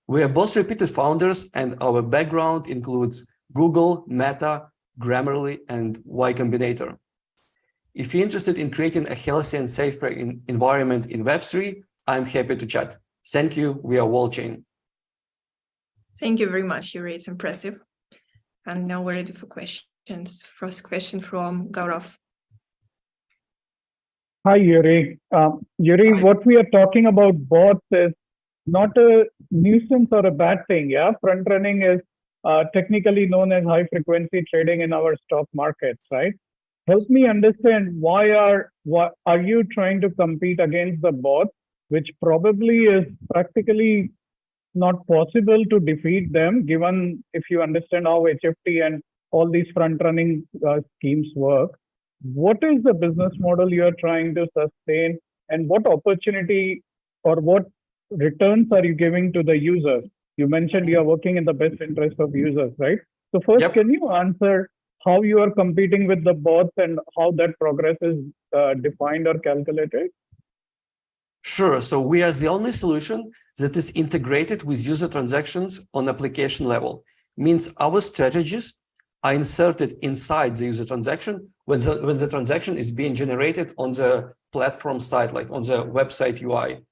We are both repeated founders, and our background includes Google, Meta, Grammarly, and Y Combinator. If you're interested in creating a healthy and safer environment in Web3, I'm happy to chat. Thank you. We are Wallchain. Thank you very much, Yuri. It's impressive. And now we're ready for questions. First question from Gaurav. Hi, Yuri. Yuri, Hi. what we are talking about bots is not a nuisance or a bad thing. Yeah, front running is technically known as high frequency trading in our stock markets, right? Help me understand why are you trying to compete against the bots, which probably is practically not possible to defeat them, given if you understand how HFT and all these front running schemes work. What is the business model you are trying to sustain, and what opportunity or what returns are you giving to the users? You mentioned you are working in the best interest of users, right? So first, Yep. can you answer how you are competing with the bots and how that progress is defined or calculated? Sure. So we are the only solution that is integrated with user transactions on application level. Means our strategies are inserted inside the user transaction when the transaction is being generated on the platform side, like on the website UI,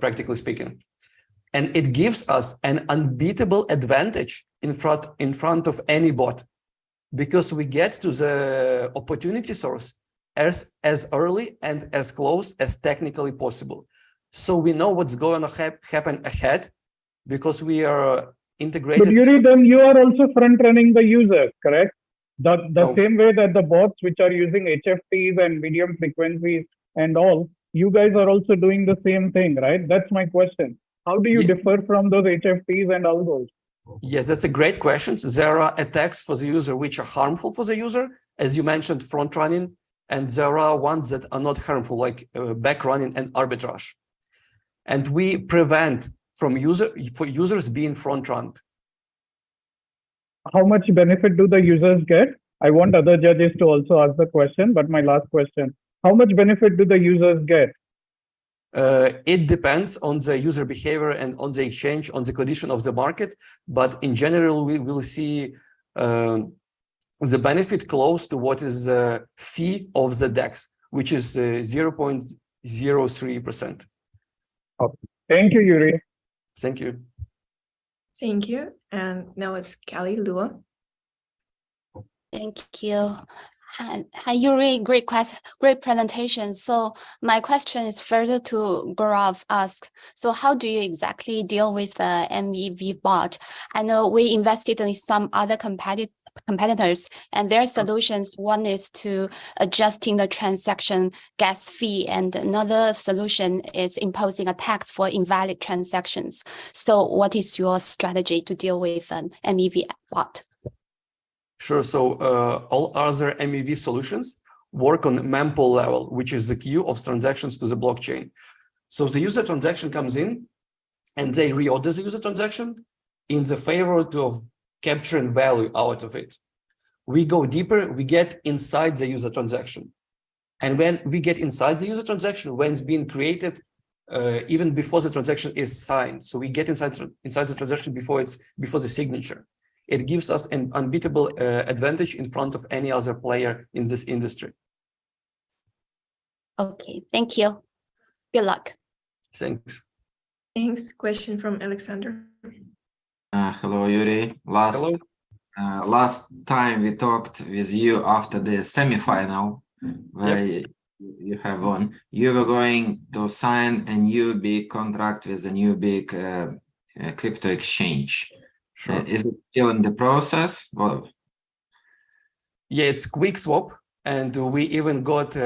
practically speaking. And it gives us an unbeatable advantage in front of any bot, because we get to the opportunity source as early and as close as technically possible. So we know what's going to happen ahead, because we are integrated. But Yuri, then you are also front running the users, correct? The same way that the bots which are using HFTs and medium frequencies and all, you guys are also doing the same thing, right? That's my question. How do you differ from those HFTs and all those? Yes, that's a great question. There are attacks for the user which are harmful for the user, as you mentioned, front running, and there are ones that are not harmful, like back running and arbitrage. And we prevent from users being front run. How much benefit do the users get? I want other judges to also ask the question, but my last question, how much benefit do the users get? It depends on the user behavior and on the exchange, on the condition of the market. But in general, we will see the benefit close to what is the fee of the DEX, which is 0.03%. Okay. Thank you, Yuri. Thank you. Thank you. And now it's Kelly Lua. Thank you. Hi, Yuri, great presentation. So my question is further to Gaurav ask. So how do you exactly deal with the MEV bot? I know we invested in some other competitors and their solutions. One is to adjusting the transaction gas fee, and another solution is imposing a tax for invalid transactions. So what is your strategy to deal with an MEV bot? Sure. So all other MEV solutions work on mempool level, which is the queue of transactions to the blockchain. So the user transaction comes in and they reorder the user transaction in the favor of capturing value out of it. We go deeper, we get inside the user transaction. And when we get inside the user transaction, when it's being created, even before the transaction is signed. So we get inside the transaction before the signature. It gives us an unbeatable advantage in front of any other player in this industry. Okay, thank you. Good luck. Thanks. Thanks. Question from Alexander. Hello, Yuri. Last time we talked with you after the semifinal, where you have won. You were going to sign a new big contract with a new big crypto exchange. Sure. Is it still in the process? Well, yeah, it's QuickSwap, and we even got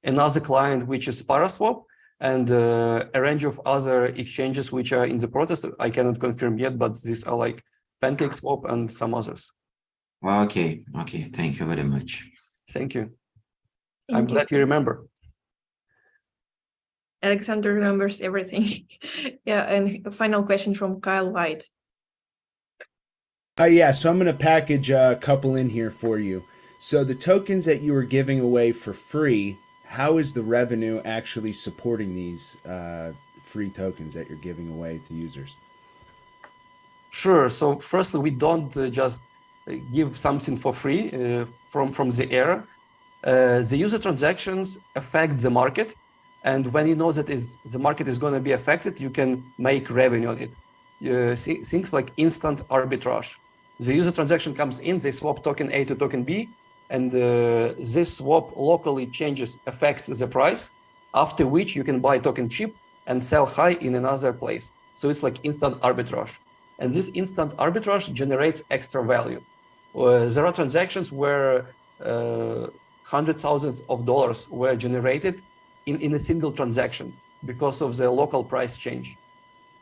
another client which is Paraswap, and a range of other exchanges which are in the process. I cannot confirm yet, but these are like PancakeSwap and some others. okay. Thank you very much. Thank you. Thank I'm glad you remember. Alexander remembers everything. Yeah, and a final question from Kyle White. Yeah, so I'm going to package a couple in here for you. So the tokens that you were giving away for free, how is the revenue actually supporting these free tokens that you're giving away to users? Sure. So firstly, we don't just give something for free from the air. The user transactions affect the market. And when you know that the market is going to be affected, you can make revenue on it. Things like instant arbitrage. The user transaction comes in, they swap token A to token B, and this swap locally affects the price, after which you can buy token cheap and sell high in another place. So it's like instant arbitrage. And this instant arbitrage generates extra value. There are transactions where hundreds of thousands of dollars were generated in a single transaction because of the local price change.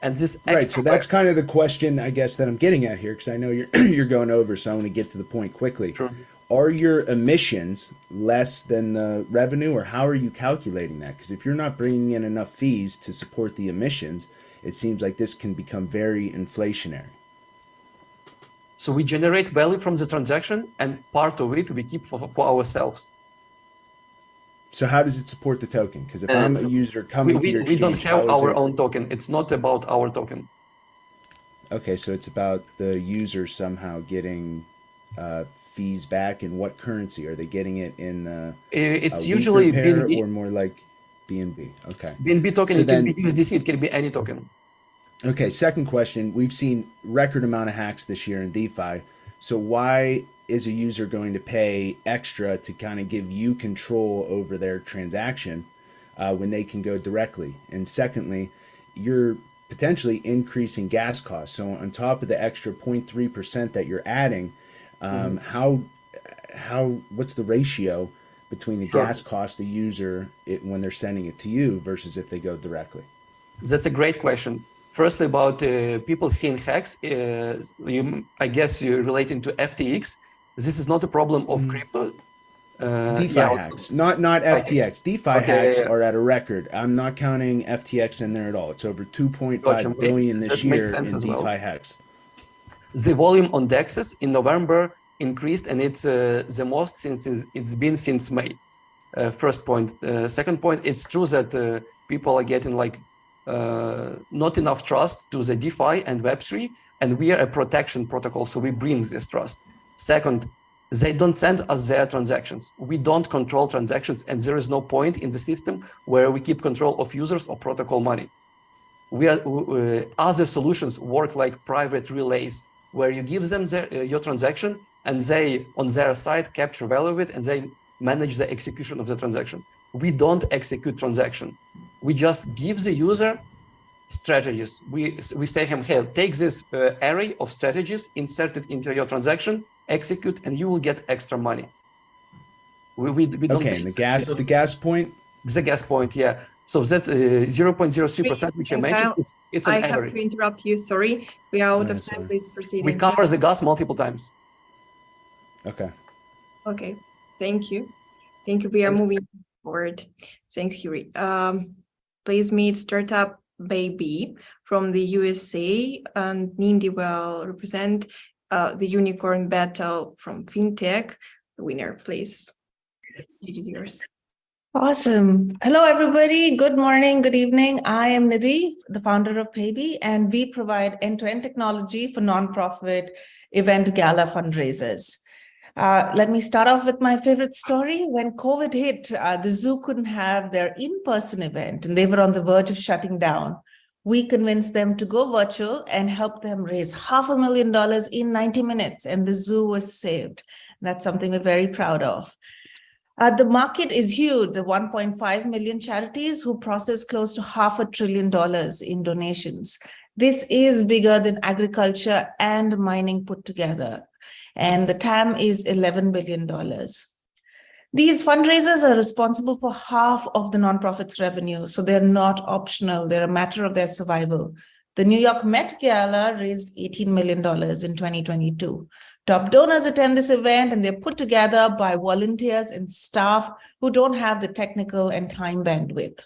And this right, so that's kind of the question, I guess, that I'm getting at here, because I know you're going over, so I want to get to the point quickly. Sure. Are your emissions less than the revenue, or how are you calculating that? Because if you're not bringing in enough fees to support the emissions, it seems like this can become very inflationary. So we generate value from the transaction, and part of it we keep for ourselves. So how does it support the token? Because if I'm a user coming to your exchange, we don't have our own token. It's not about our token. Okay, so it's about the user somehow getting fees back. In what currency are they getting it in? The it's usually BNB, or more like BNB. Okay, BNB token. So it can be USDC. It can be any token. Okay, second question. We've seen record amount of hacks this year in DeFi. So why is a user going to pay extra to kind of give you control over their transaction when they can go directly? And secondly, you're potentially increasing gas costs. So on top of the extra 0.3% that you're adding, what's the ratio between the gas cost the user when they're sending it to you versus if they go directly? That's a great question. Firstly, about people seeing hacks, I guess you're relating to FTX. This is not a problem of crypto. DeFi hacks, not FTX. DeFi hacks are at a record. I'm not counting FTX in there at all. It's over 2.5 billion this year in DeFi hacks. The volume on DEXs in November increased, and it's the most since it's been since May. First point. Second point, it's true that people are getting not enough trust to the DeFi and Web3, and we are a protection protocol, so we bring this trust. Second, they don't send us their transactions. We don't control transactions, and there is no point in the system where we keep control of users or protocol money. Other solutions work like private relays, where you give them your transaction, and they, on their side, capture value of it, and they manage the execution of the transaction. We don't execute transaction. We just give the user strategies. We say him, hey, take this array of strategies, insert it into your transaction, execute, and you will get extra money. We don't. Okay, and the gas point. The gas point, yeah. So that 0.03%, which I mentioned, it's an average. I have to interrupt you. Sorry, we are out of time. Please proceed. We cover the gas multiple times. Okay. Okay. Thank you. Thank you. We are moving forward. Thanks, Yuri. please meet Startup Baby from the USA, and Nindi will represent the Unicorn Battle from FinTech. The winner, please. It is yours. Awesome. Hello, everybody. Good morning, good evening. I am Nidhi, the founder of Paybe, and we provide end-to-end technology for nonprofit event gala fundraisers. Let me start off with my favorite story. When COVID hit, the zoo couldn't have their in-person event, and they were on the verge of shutting down. We convinced them to go virtual and help them raise $500,000 in 90 minutes, and the zoo was saved. That's something we're very proud of. The market is huge. The 1.5 million charities who process close to $500 billion in donations. This is bigger than agriculture and mining put together. And the TAM is $11 billion. These fundraisers are responsible for half of the nonprofit's revenue, so they're not optional. They're a matter of their survival. The New York Met Gala raised $18 million in 2022. Top donors attend this event, and they're put together by volunteers and staff who don't have the technical and time bandwidth.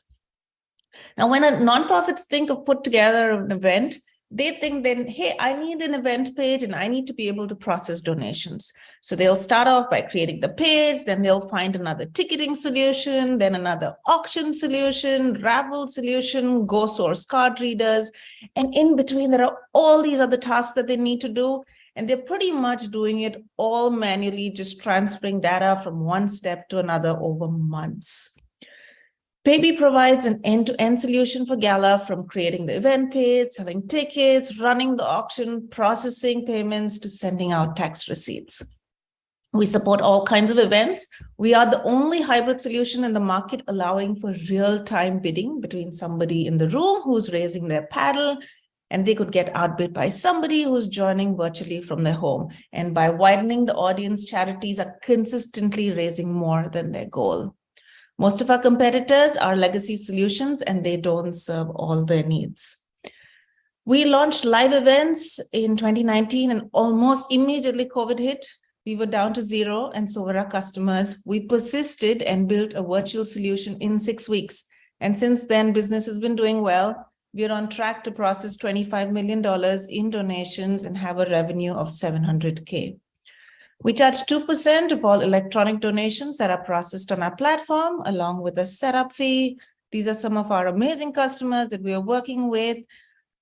Now, when nonprofits think of put together an event, they think then, hey, I need an event page and I need to be able to process donations. So they'll start off by creating the page, then they'll find another ticketing solution, then another auction solution, raffle solution, go source card readers. And in between, there are all these other tasks that they need to do. And they're pretty much doing it all manually, just transferring data from one step to another over months. Paybe provides an end-to-end solution for Gala, from creating the event page, selling tickets, running the auction, processing payments, to sending out tax receipts. We support all kinds of events. We are the only hybrid solution in the market allowing for real-time bidding between somebody in the room who's raising their paddle, and they could get outbid by somebody who's joining virtually from their home. And by widening the audience, charities are consistently raising more than their goal. Most of our competitors are legacy solutions, and they don't serve all their needs. We launched live events in 2019, and almost immediately COVID hit. We were down to zero, and so were our customers. We persisted and built a virtual solution in 6 weeks. And since then, business has been doing well. We're on track to process $25 million in donations and have a revenue of $700K. We charge 2% of all electronic donations that are processed on our platform, along with a setup fee. These are some of our amazing customers that we are working with.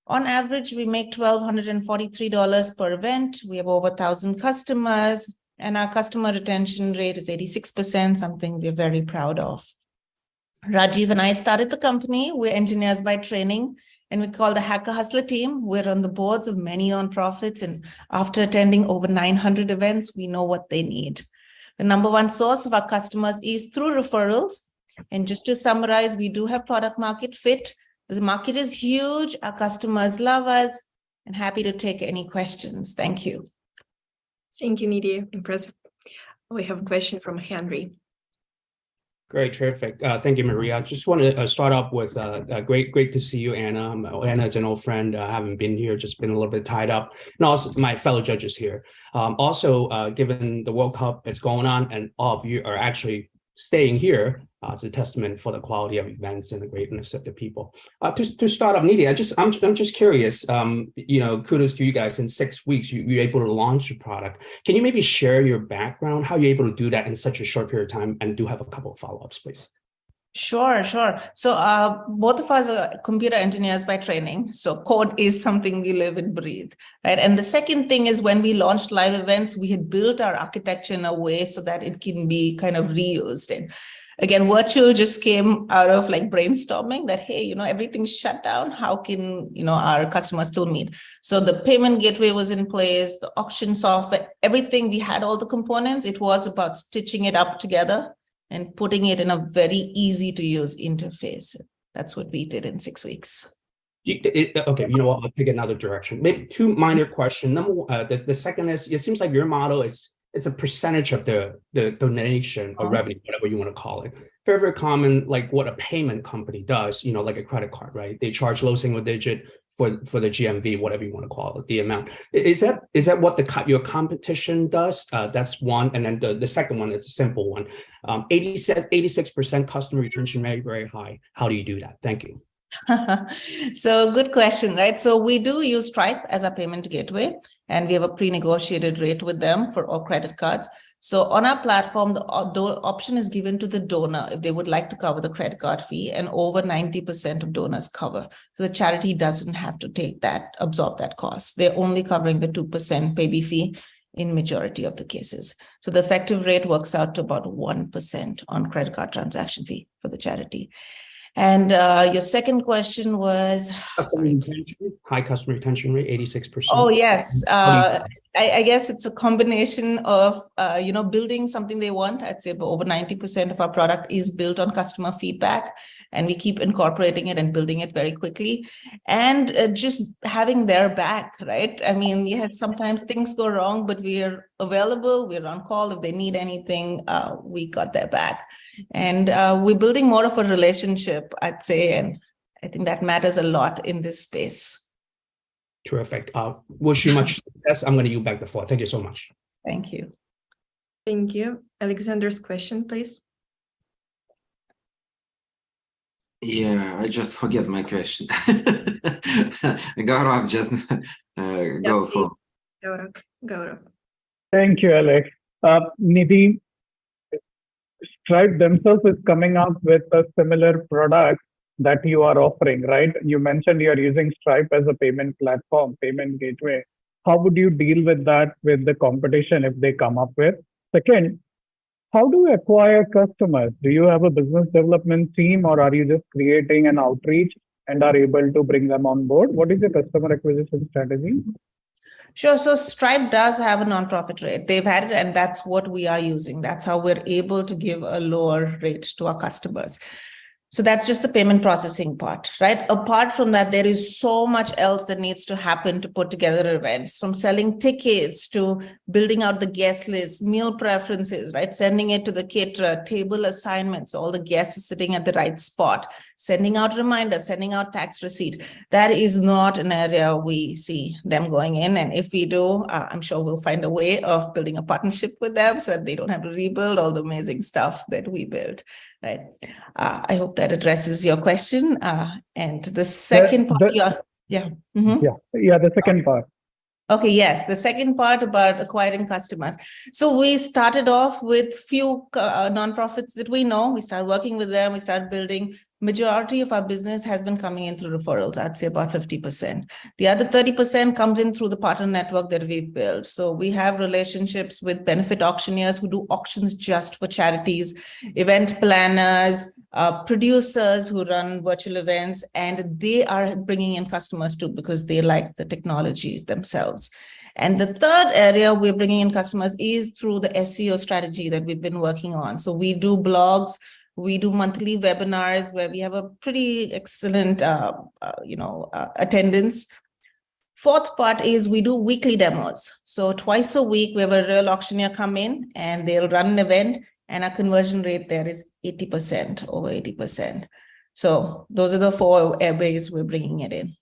On average, we make $1,243 per event. We have over 1,000 customers, and our customer retention rate is 86%, something we're very proud of. Rajiv and I started the company. We're engineers by training, and we call the Hacker Hustler team. We're on the boards of many nonprofits, and after attending over 900 events, we know what they need. The number one source of our customers is through referrals. And just to summarize, we do have product market fit. The market is huge. Our customers love us, and happy to take any questions. Thank you. Thank you, Nidhi. Impressive. We have a question from Henry. Great, terrific. Thank you, Maria. I just want to start off with great to see you, Anna. Anna's an old friend. I haven't been here, just been a little bit tied up. And also my fellow judges here. Also, given the World Cup is going on and all of you are actually staying here, it's a testament for the quality of events and the greatness of the people. To start off, Nidhi, I'm just curious. Kudos to you guys. In 6 weeks, you're able to launch a product. Can you maybe share your background? How are you able to do that in such a short period of time? And do have a couple of follow-ups, please. Sure. So both of us are computer engineers by training. So code is something we live and breathe, right? And the second thing is, when we launched live events, we had built our architecture in a way so that it can be kind of reused. And again, virtual just came out of like brainstorming that, hey, everything's shut down. How can, our customers still meet? So the payment gateway was in place, the auction software, everything, we had all the components. It was about stitching it up together and putting it in a very easy to use interface. That's what we did in 6 weeks. Okay, you know what? I'll take another direction. Maybe two minor questions. Number one, the second is, it seems like your model is it's a percentage of the donation or revenue, whatever you want to call it. Very, very common, like what a payment company does, like a credit card, right? They charge low single digit for the GMV, whatever you want to call it, the amount. Is that what your competition does? That's one. And then the second one, it's a simple one. 86% customer retention rate, very high. How do you do that? Thank you. So good question, right? So we do use Stripe as a payment gateway, and we have a pre-negotiated rate with them for all credit cards. So on our platform, the option is given to the donor if they would like to cover the credit card fee, and over 90% of donors cover. So the charity doesn't have to absorb that cost. They're only covering the 2% payee fee in majority of the cases. So the effective rate works out to about 1% on credit card transaction fee for the charity. And your second question was high customer retention rate, 86%. Oh, yes. I guess it's a combination of, building something they want. I'd say over 90% of our product is built on customer feedback, and we keep incorporating it and building it very quickly. And just having their back, right? I mean, yes, sometimes things go wrong, but we're available. We're on call. If they need anything, we got their back. And we're building more of a relationship, I'd say. And I think that matters a lot in this space. Terrific. Wish you much success. I'm going to yield back the floor. Thank you so much. Thank you. Thank you. Alexander's question, please. Yeah, I just forget my question. Gaurav, just go for. Gaurav. Thank you, Alex. Nidhi, Stripe themselves is coming up with a similar product that you are offering, right? You mentioned you are using Stripe as a payment platform, payment gateway. How would you deal with that with the competition if they come up with? Second, how do you acquire customers? Do you have a business development team, or are you just creating an outreach and are able to bring them on board? What is your customer acquisition strategy? Sure. So Stripe does have a nonprofit rate. They've had it, and that's what we are using. That's how we're able to give a lower rate to our customers. So that's just the payment processing part, right? Apart from that, there is so much else that needs to happen to put together events, from selling tickets to building out the guest list, meal preferences, right? Sending it to the caterer, table assignments, all the guests are sitting at the right spot, sending out reminders, sending out tax receipt. That is not an area we see them going in. And if we do, I'm sure we'll find a way of building a partnership with them so that they don't have to rebuild all the amazing stuff that we built, right? I hope that addresses your question. And the second part, the second part. Okay, yes, the second part about acquiring customers. So we started off with few nonprofits that we know. We started working with them. We started building. Majority of our business has been coming in through referrals. I'd say about 50%. The other 30% comes in through the partner network that we've built. So we have relationships with benefit auctioneers who do auctions just for charities, event planners, producers who run virtual events, and they are bringing in customers too because they like the technology themselves. And the third area we're bringing in customers is through the SEO strategy that we've been working on. So we do blogs. We do monthly webinars where we have a pretty excellent, attendance. Fourth part is we do weekly demos. So twice a week, we have a real auctioneer come in and they'll run an event, and our conversion rate there is 80%, over 80%. So those are the four ways we're bringing it in.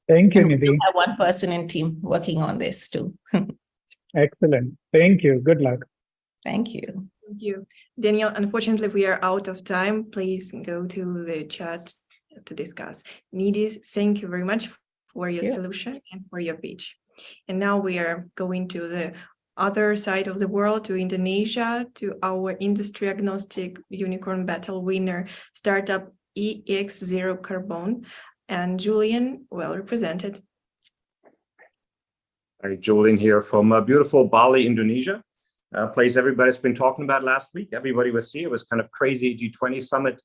Thank you, and Nidhi. We have one person in team working on this too. Excellent. Thank you. Good luck. Thank you. Thank you. Daniel, unfortunately, we are out of time. Please go to the chat to discuss. Nidhi, thank you very much for your solution and for your pitch. And now we are going to the other side of the world, to Indonesia, to our industry agnostic unicorn battle winner, startup EX0 Carbon, and Julian, well represented. Hi, Julian here from beautiful Bali, Indonesia. Place everybody's been talking about last week. Everybody was here. It was kind of crazy G20 summit.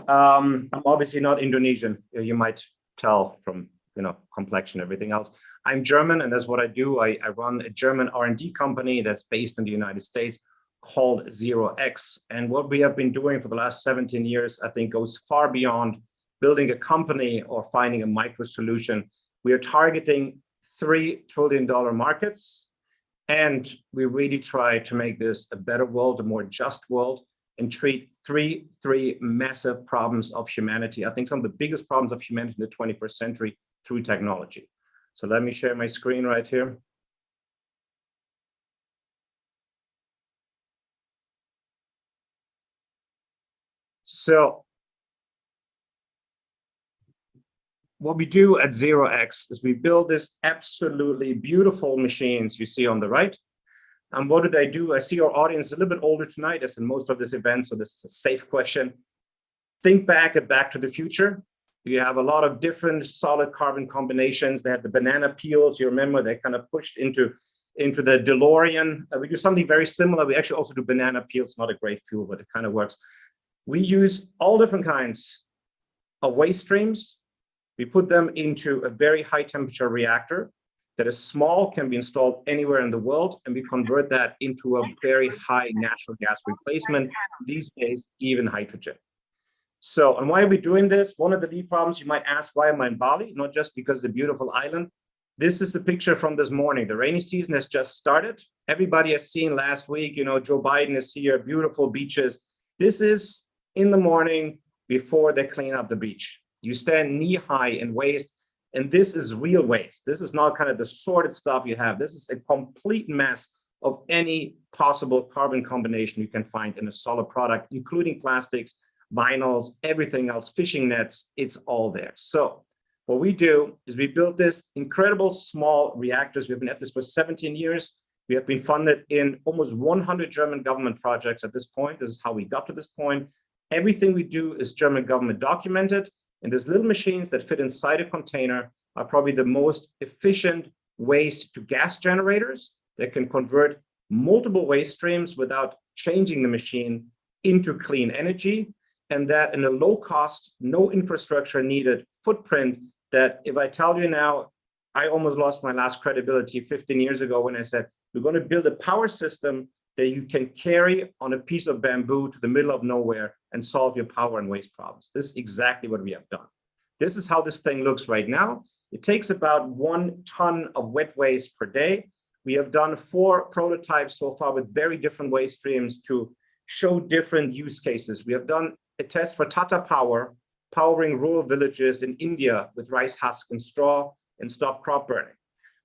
I'm obviously not Indonesian. You might tell from complexion, everything else. I'm German, and that's what I do. I run a German R&D company that's based in the United States called 0x. And what we have been doing for the last 17 years, I think, goes far beyond building a company or finding a micro solution. We are targeting $3 trillion markets. And we really try to make this a better world, a more just world, and treat three massive problems of humanity. I think some of the biggest problems of humanity in the 21st century through technology. So let me share my screen right here. So what we do at 0x is we build this absolutely beautiful machines you see on the right. And what do they do? I see your audience is a little bit older tonight, as in most of this event, so this is a safe question. Think back at Back to the Future. You have a lot of different solid carbon combinations. They had the banana peels. You remember they kind of pushed into the DeLorean. We do something very similar. We actually also do banana peels. Not a great fuel, but it kind of works. We use all different kinds of waste streams. We put them into a very high temperature reactor that is small, can be installed anywhere in the world, and we convert that into a very high natural gas replacement, these days, even hydrogen. So, and why are we doing this? One of the lead problems you might ask, why am I in Bali? Not just because it's a beautiful island. This is the picture from this morning. The rainy season has just started. Everybody has seen last week, you know, Joe Biden is here, beautiful beaches. This is in the morning before they clean up the beach. You stand knee high in waste, and this is real waste. This is not kind of the sorted stuff you have. This is a complete mess of any possible carbon combination you can find in a solid product, including plastics, vinyls, everything else, fishing nets, it's all there. So what we do is we build this incredible small reactors. We've been at this for 17 years. We have been funded in almost 100 German government projects at this point. This is how we got to this point. Everything we do is German government documented. And these little machines that fit inside a container are probably the most efficient waste to gas generators that can convert multiple waste streams without changing the machine into clean energy. And that in a low cost, no infrastructure needed footprint that if I tell you now, I almost lost my last credibility 15 years ago when I said, we're going to build a power system that you can carry on a piece of bamboo to the middle of nowhere and solve your power and waste problems. This is exactly what we have done. This is how this thing looks right now. It takes about 1 ton of wet waste per day. We have done 4 prototypes so far with very different waste streams to show different use cases. We have done a test for Tata Power, powering rural villages in India with rice husk and straw and stop crop burning.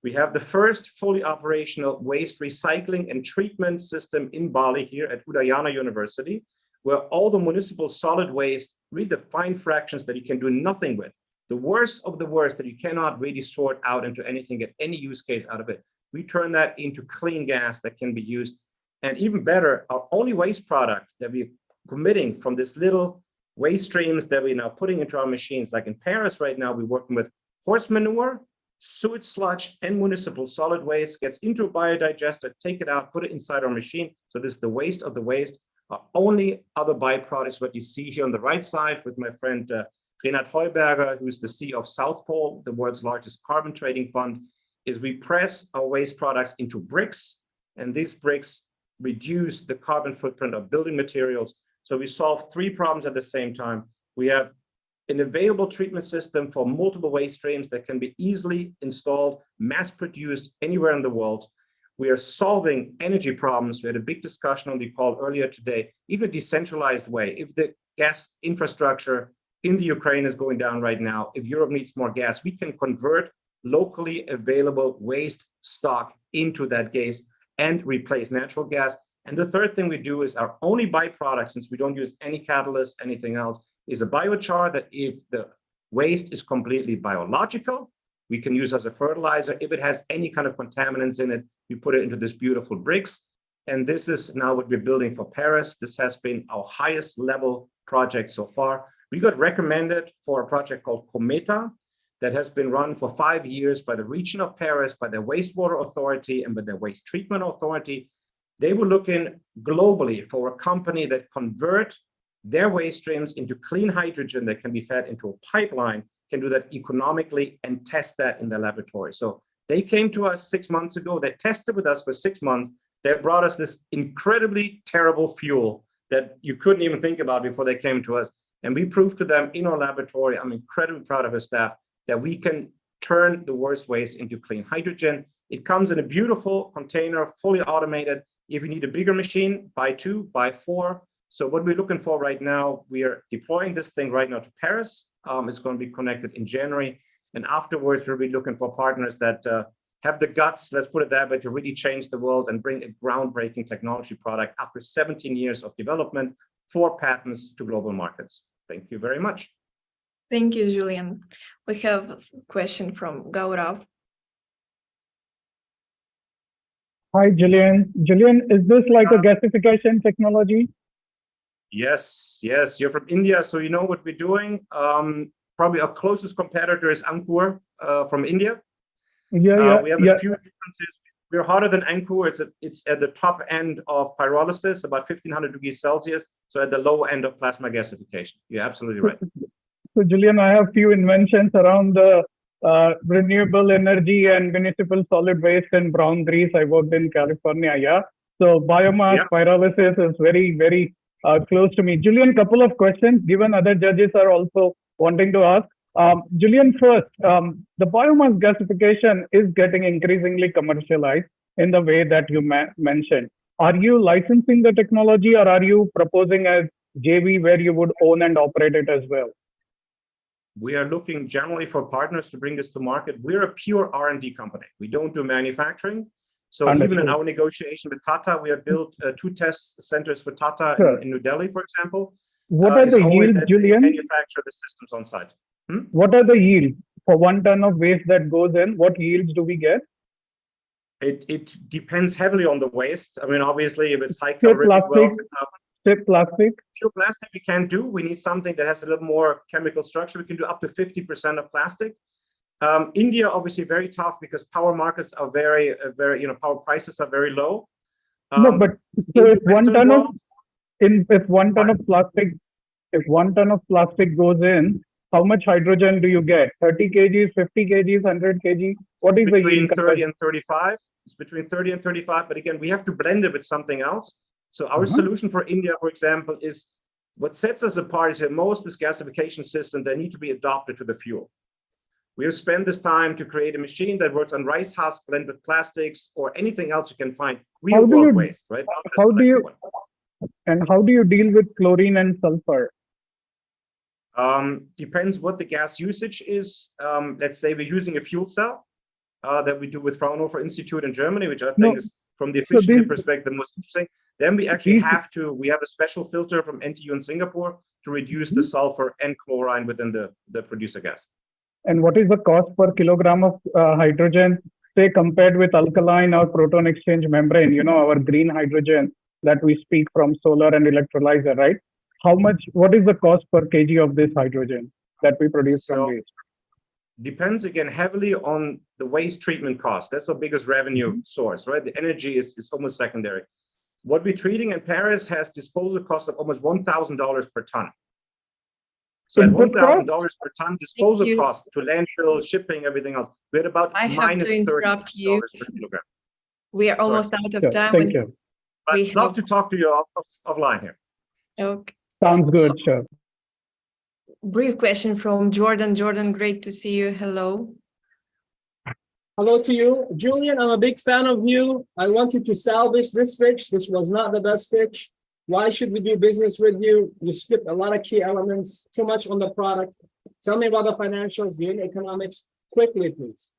We have the first fully operational waste recycling and treatment system in Bali here at Udayana University, where all the municipal solid waste, read the fine fractions that you can do nothing with, the worst of the worst that you cannot really sort out into anything, get any use case out of it. We turn that into clean gas that can be used. And even better, our only waste product that we're committing from this little waste streams that we're now putting into our machines, like in Paris right now, we're working with horse manure, sewage sludge, and municipal solid waste, gets into a biodigester, take it out, put it inside our machine. So this is the waste of the waste. Our only other byproducts, what you see here on the right side with my friend Renat Heuberger, who's the CEO of South Pole, the world's largest carbon trading fund, is we press our waste products into bricks, and these bricks reduce the carbon footprint of building materials. So we solve 3 problems at the same time. We have an available treatment system for multiple waste streams that can be easily installed, mass-produced anywhere in the world. We are solving energy problems. We had a big discussion on the call earlier today, even a decentralized way. If the gas infrastructure in the Ukraine is going down right now, if Europe needs more gas, we can convert locally available waste stock into that gas and replace natural gas. And the third thing we do is our only byproduct, since we don't use any catalyst, anything else, is a biochar that if the waste is completely biological, we can use as a fertilizer. If it has any kind of contaminants in it, we put it into this beautiful bricks. And this is now what we're building for Paris. This has been our highest level project so far. We got recommended for a project called Cometa that has been run for 5 years by the region of Paris, by their wastewater authority and by their waste treatment authority. They were looking globally for a company that convert their waste streams into clean hydrogen that can be fed into a pipeline, can do that economically and test that in the laboratory. So they came to us 6 months ago, they tested with us for 6 months, they brought us this incredibly terrible fuel that you couldn't even think about before they came to us. And we proved to them in our laboratory, I'm incredibly proud of our staff, that we can turn the worst waste into clean hydrogen. It comes in a beautiful container, fully automated. If you need a bigger machine, buy 2, buy 4. So what we're looking for right now, we are deploying this thing right now to Paris. It's going to be connected in January. And afterwards, we'll be looking for partners that have the guts, let's put it that way, to really change the world and bring a groundbreaking technology product after 17 years of development, 4 patents to global markets. Thank you very much. Thank you, Julian. We have a question from Gaurav. Hi, Julian. Julian, is this like a gasification technology? Yes, yes, you're from India, so you know what we're doing. Probably our closest competitor is Ankur from India. We have a few differences. We're hotter than Ankur. It's at the top end of pyrolysis, about 1500 degrees Celsius. So at the low end of plasma gasification. You're absolutely right. So, Julian, I have few inventions around the renewable energy and municipal solid waste and brown grease. I worked in California, yeah. So biomass pyrolysis is very, very close to me. Julian, couple of questions, given other judges are also wanting to ask. Julian, first, the biomass gasification is getting increasingly commercialized in the way that you mentioned. Are you licensing the technology, or are you proposing as JV where you would own and operate it as well? We are looking generally for partners to bring this to market. We're a pure R&D company. We don't do manufacturing. So even in our negotiation with Tata, we have built 2 test centers for Tata in New Delhi, for example. What are the yields, Julian? Manufacture the systems on site. What are the yields for 1 ton of waste that goes in? What yields do we get? It depends heavily on the waste. I mean, obviously, if it's high calorific, plastic. Pure plastic we can't do. We need something that has a little more chemical structure. We can do up to 50% of plastic. India, obviously, very tough because power markets are very, power prices are very low. No, but so if 1 ton of if 1 ton of plastic, if 1 ton of plastic goes in, how much hydrogen do you get? 30 kgs, 50 kgs, 100 kg? What is between the 30 and 35? It's between 30 and 35. But again, we have to blend it with something else. So our solution for India, for example, is what sets us apart is that most of this gasification system, they need to be adopted to the fuel. We have spent this time to create a machine that works on rice husk blend with plastics or anything else you can find. Real world waste, right? How do you deal with chlorine and sulfur? Depends what the gas usage is. Let's say we're using a fuel cell that we do with Fraunhofer Institute in Germany, which I think is from the efficiency perspective most interesting. Then we actually we have a special filter from NTU in Singapore to reduce the sulfur and chlorine within the producer gas. And what is the cost per kilogram of hydrogen, say, compared with alkaline or proton exchange membrane, our green hydrogen that we speak from solar and electrolyzer, right? What is the cost per kg of this hydrogen that we produce from waste? Depends again heavily on the waste treatment cost. That's the biggest revenue source, right? The energy is almost secondary. What we're treating in Paris has disposal cost of almost $1,000 per ton. So at $1,000 per ton disposal cost to landfill, shipping, everything else, we're at about minus $30 per kilogram. We are almost out of time. Thank you. I'd love to talk to you offline here. Okay. Sounds good, sure. Brief question from Jordan. Jordan, great to see you. Hello. Hello to you. Julian, I'm a big fan of you. I want you to salvage this pitch. This was not the best pitch. Why should we do business with you? You skipped a lot of key elements, too much on the product. Tell me about the financials, the economics, quickly, please.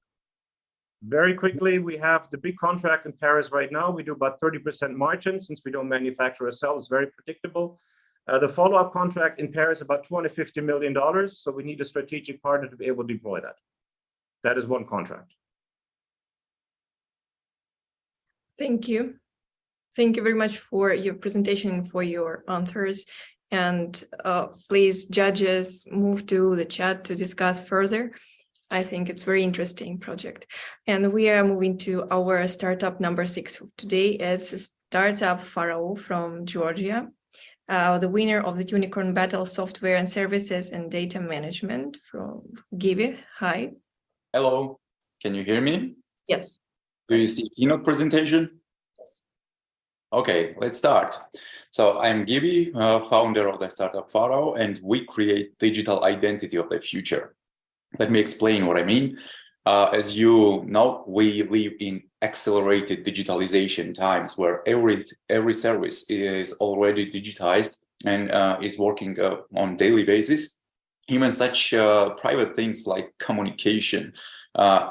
Very quickly, we have the big contract in Paris right now. We do about 30% margin since we don't manufacture ourselves, very predictable. The follow-up contract in Paris, about $250 million. So we need a strategic partner to be able to deploy that. That is one contract. Thank you. Thank you very much for your presentation and for your answers. And please, judges, move to the chat to discuss further. I think it's a very interesting project. And we are moving to our startup number 6 today. It's a startup Pharaoh from Georgia. The winner of the Unicorn Battle Software and Services and Data Management from Gibi. Hi. Hello. Can you hear me? Yes. Do you see keynote presentation? Yes. Okay, let's start. So I'm Gibi, founder of the startup Pharaoh, and we create digital identity of the future. Let me explain what I mean. As you know, we live in accelerated digitalization times where every service is already digitized and is working on daily basis. Even such private things like communication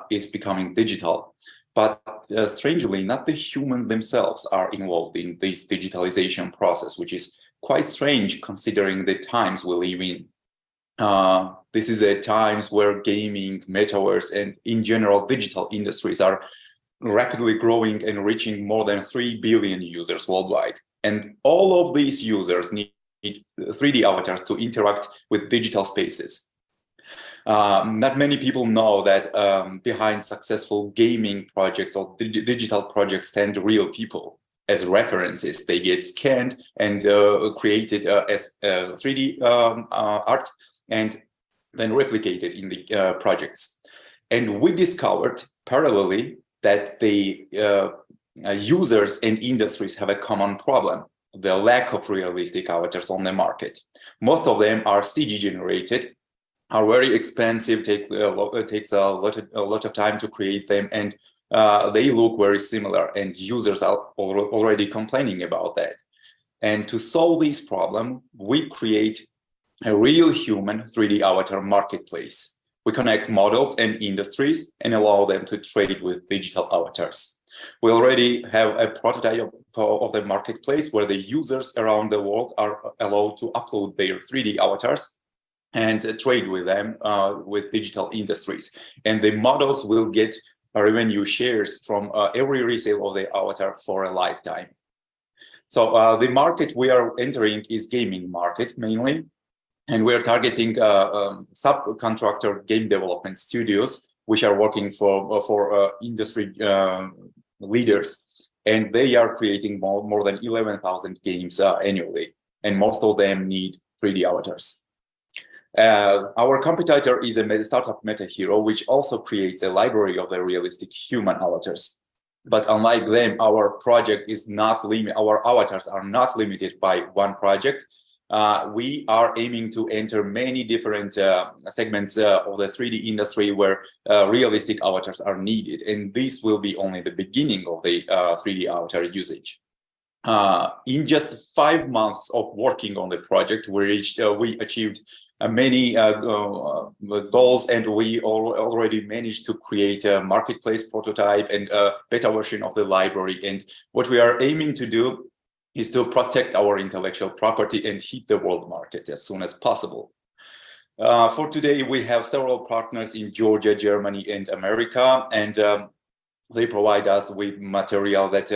is becoming digital. But strangely, not the human themselves are involved in this digitalization process, which is quite strange considering the times we live in. This is at times where gaming, metaverse, and in general digital industries are rapidly growing and reaching more than 3 billion users worldwide. And all of these users need 3D avatars to interact with digital spaces. Not many people know that behind successful gaming projects or digital projects stand real people. As references, they get scanned and created as 3D art and then replicated in the projects. And we discovered parallelly that the users and industries have a common problem: the lack of realistic avatars on the market. Most of them are CG generated, are very expensive, takes a lot of time to create them, and they look very similar, and users are already complaining about that. And to solve this problem, we create a real human 3D avatar marketplace. We connect models and industries and allow them to trade with digital avatars. We already have a prototype of the marketplace where the users around the world are allowed to upload their 3D avatars and trade with them with digital industries. And the models will get revenue shares from every resale of the avatar for a lifetime. So the market we are entering is gaming market mainly. And we are targeting subcontractor game development studios, which are working for industry leaders. And they are creating more than 11,000 games annually. And most of them need 3D avatars. Our competitor is a startup MetaHero, which also creates a library of the realistic human avatars. But unlike them, our project is not limited. Our avatars are not limited by one project. We are aiming to enter many different segments of the 3D industry where realistic avatars are needed. And this will be only the beginning of the 3D avatar usage. In just 5 months of working on the project, we achieved many goals, and we already managed to create a marketplace prototype and a beta version of the library. And what we are aiming to do is to protect our intellectual property and hit the world market as soon as possible. For today, we have several partners in Georgia, Germany, and America, and they provide us with material that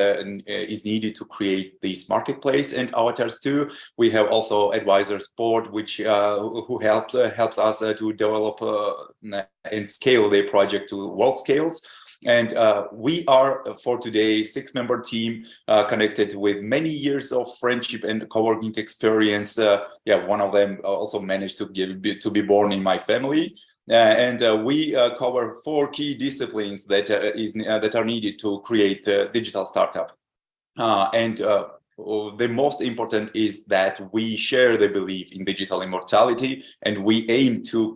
is needed to create this marketplace and avatars too. We have also advisors board, which who helps us to develop and scale the project to world scales. And we are, for today, 6-member team connected with many years of friendship and co-working experience. One of them also managed to be born in my family. And we cover 4 key disciplines that are needed to create a digital startup. The most important is that we share the belief in digital immortality, and we aim to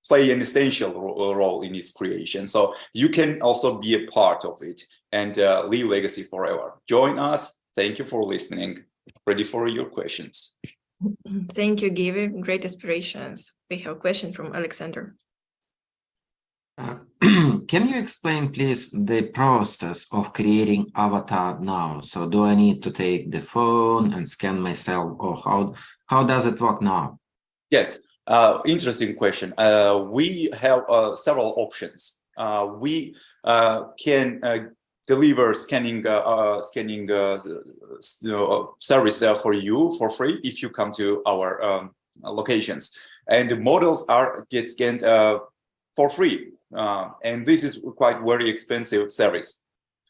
play an essential role in its creation. So you can also be a part of it and leave legacy forever. Join us. Thank you for listening. Ready for your questions. Thank you, Gaby. Great inspirations. We have a question from Alexander. Can you explain, please, the process of creating avatar now? So do I need to take the phone and scan myself, or how does it work now? Yes. Interesting question. We have several options. We can deliver scanning service for you for free if you come to our locations, and the models get scanned for free. And this is quite very expensive service,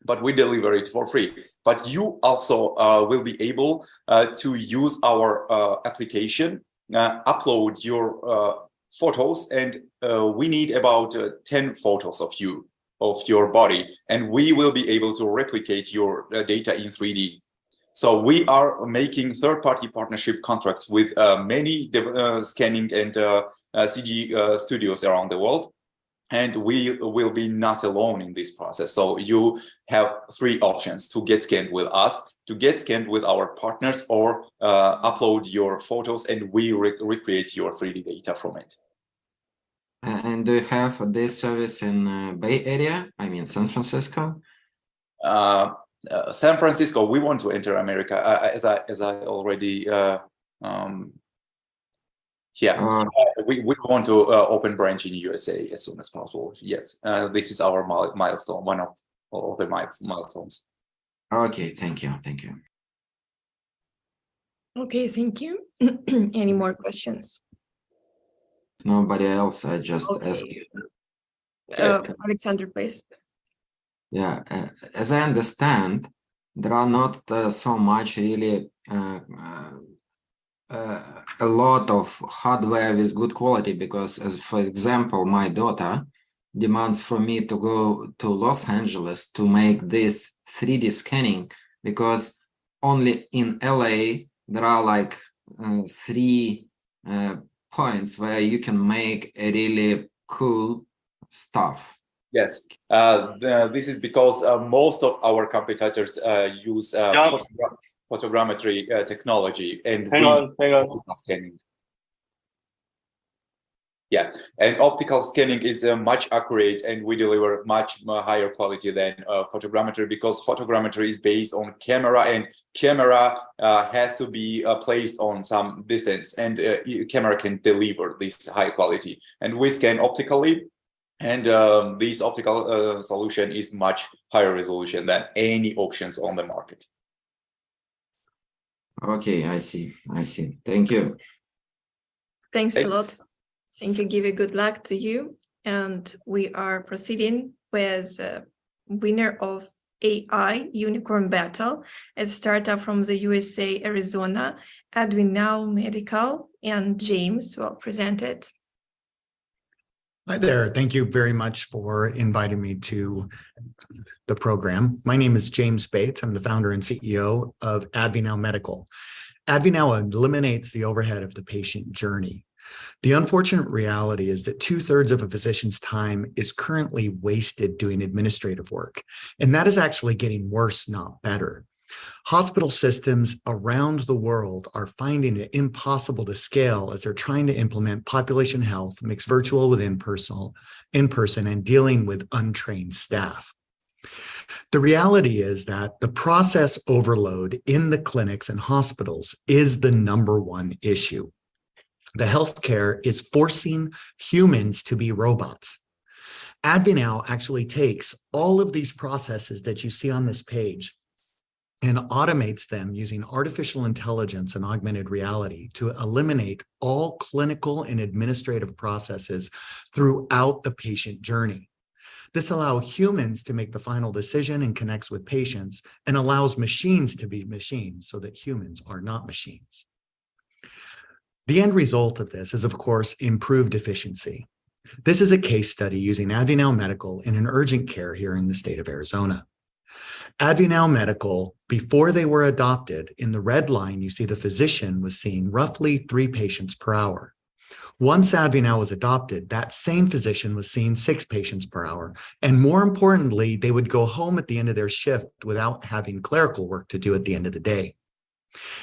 but we deliver it for free. But you also will be able to use our application. Upload your photos, and we need about 10 photos of you, of your body, and we will be able to replicate your data in 3D. So we are making third-party partnership contracts with many scanning and CG studios around the world, and we will be not alone in this process. So you have 3 options: to get scanned with us, to get scanned with our partners, or upload your photos and we recreate your 3D data from it. And do you have this service in Bay Area? I mean, San Francisco? San Francisco, we want to enter America. As I already Yeah, we want to open branch in USA as soon as possible. Yes, this is our milestone, one of the milestones. Okay, thank you. Thank you. Okay, thank you. Any more questions? Nobody else, I just Okay. ask you. Alexander, please. Yeah, as I understand, there are not so much really a lot of hardware with good quality, because, as for example, my daughter demands from me to go to Los Angeles to make this 3D scanning, because only in LA there are like 3 points where you can make a really cool stuff. Yes, this is because most of our competitors use photogrammetry technology, and hang on. optical scanning. Yeah, and optical scanning is much accurate, and we deliver much higher quality than photogrammetry, because photogrammetry is based on camera, and camera has to be placed on some distance, and camera can deliver this high quality. And we scan optically, and this optical solution is much higher resolution than any options on the market. Okay, I see. Thank you. Thanks a lot. Thank you. Give you good luck to you. And we are proceeding with winner of AI Unicorn Battle, a startup from the USA, Arizona, Advinal Medical, and James will present it. Hi there. Thank you very much for inviting me to the program. My name is James Bates. I'm the founder and CEO of Advinal Medical. Advinal eliminates the overhead of the patient journey. The unfortunate reality is that 2/3 of a physician's time is currently wasted doing administrative work, and that is actually getting worse, not better. Hospital systems around the world are finding it impossible to scale as they're trying to implement population health mixed virtual with in-person, and dealing with untrained staff. The reality is that the process overload in the clinics and hospitals is the #1 issue. The healthcare is forcing humans to be robots. Advinal actually takes all of these processes that you see on this page and automates them using artificial intelligence and augmented reality to eliminate all clinical and administrative processes throughout the patient journey. This allows humans to make the final decision and connects with patients, and allows machines to be machines so that humans are not machines. The end result of this is, of course, improved efficiency. This is a case study using Advinal Medical in an urgent care here in the state of Arizona. Advinal Medical, before they were adopted, in the red line, you see the physician was seeing roughly 3 patients per hour. Once Advinal was adopted, that same physician was seeing 6 patients per hour. And more importantly, they would go home at the end of their shift without having clerical work to do at the end of the day.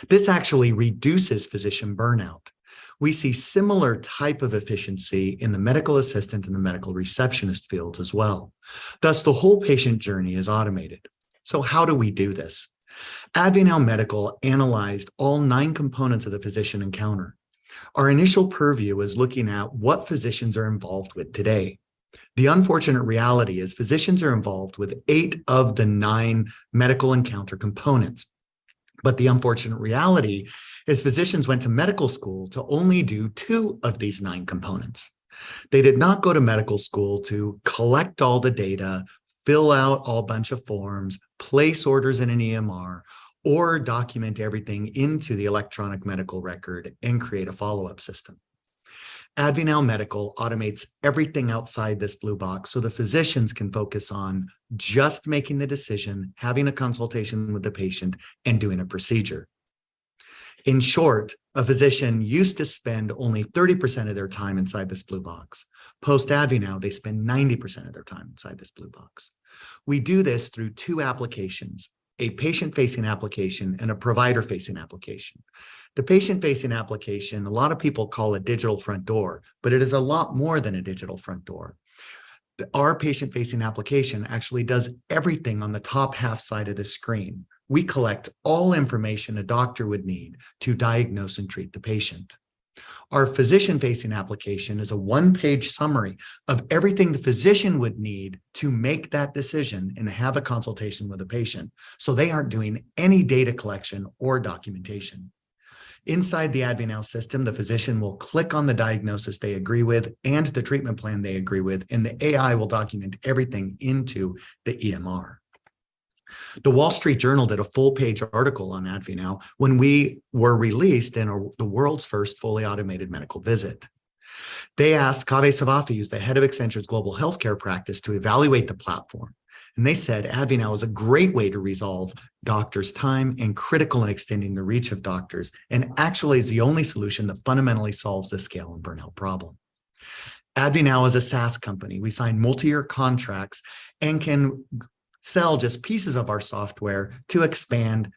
This actually reduces physician burnout. We see similar type of efficiency in the medical assistant and the medical receptionist fields as well. Thus, the whole patient journey is automated. So how do we do this? Advinal Medical analyzed all 9 components of the physician encounter. Our initial purview is looking at what physicians are involved with today. The unfortunate reality is physicians are involved with 8 of the 9 medical encounter components. But the unfortunate reality is physicians went to medical school to only do 2 of these 9 components. They did not go to medical school to collect all the data, fill out all bunch of forms, place orders in an EMR, or document everything into the electronic medical record and create a follow-up system. Advinal Medical automates everything outside this blue box so the physicians can focus on just making the decision, having a consultation with the patient, and doing a procedure. In short, a physician used to spend only 30% of their time inside this blue box. Post-Advinal, they spend 90% of their time inside this blue box. We do this through 2 applications, a patient-facing application and a provider-facing application. The patient-facing application, a lot of people call it digital front door, but it is a lot more than a digital front door. Our patient-facing application actually does everything on the top half side of the screen. We collect all information a doctor would need to diagnose and treat the patient. Our physician-facing application is a one-page summary of everything the physician would need to make that decision and have a consultation with a patient, so they aren't doing any data collection or documentation. Inside the AdviNow system, the physician will click on the diagnosis they agree with and the treatment plan they agree with, and the AI will document everything into the EMR. The Wall Street Journal did a full-page article on AdviNow when we were released in the world's first fully automated medical visit. They asked Kaveh Savafi, who's the head of Accenture's global healthcare practice, to evaluate the platform. And they said AdviNow is a great way to resolve doctors' time and critical in extending the reach of doctors, and actually is the only solution that fundamentally solves the scale and burnout problem. AdviNow is a SaaS company. We sign multi-year contracts and can sell just pieces of our software to expand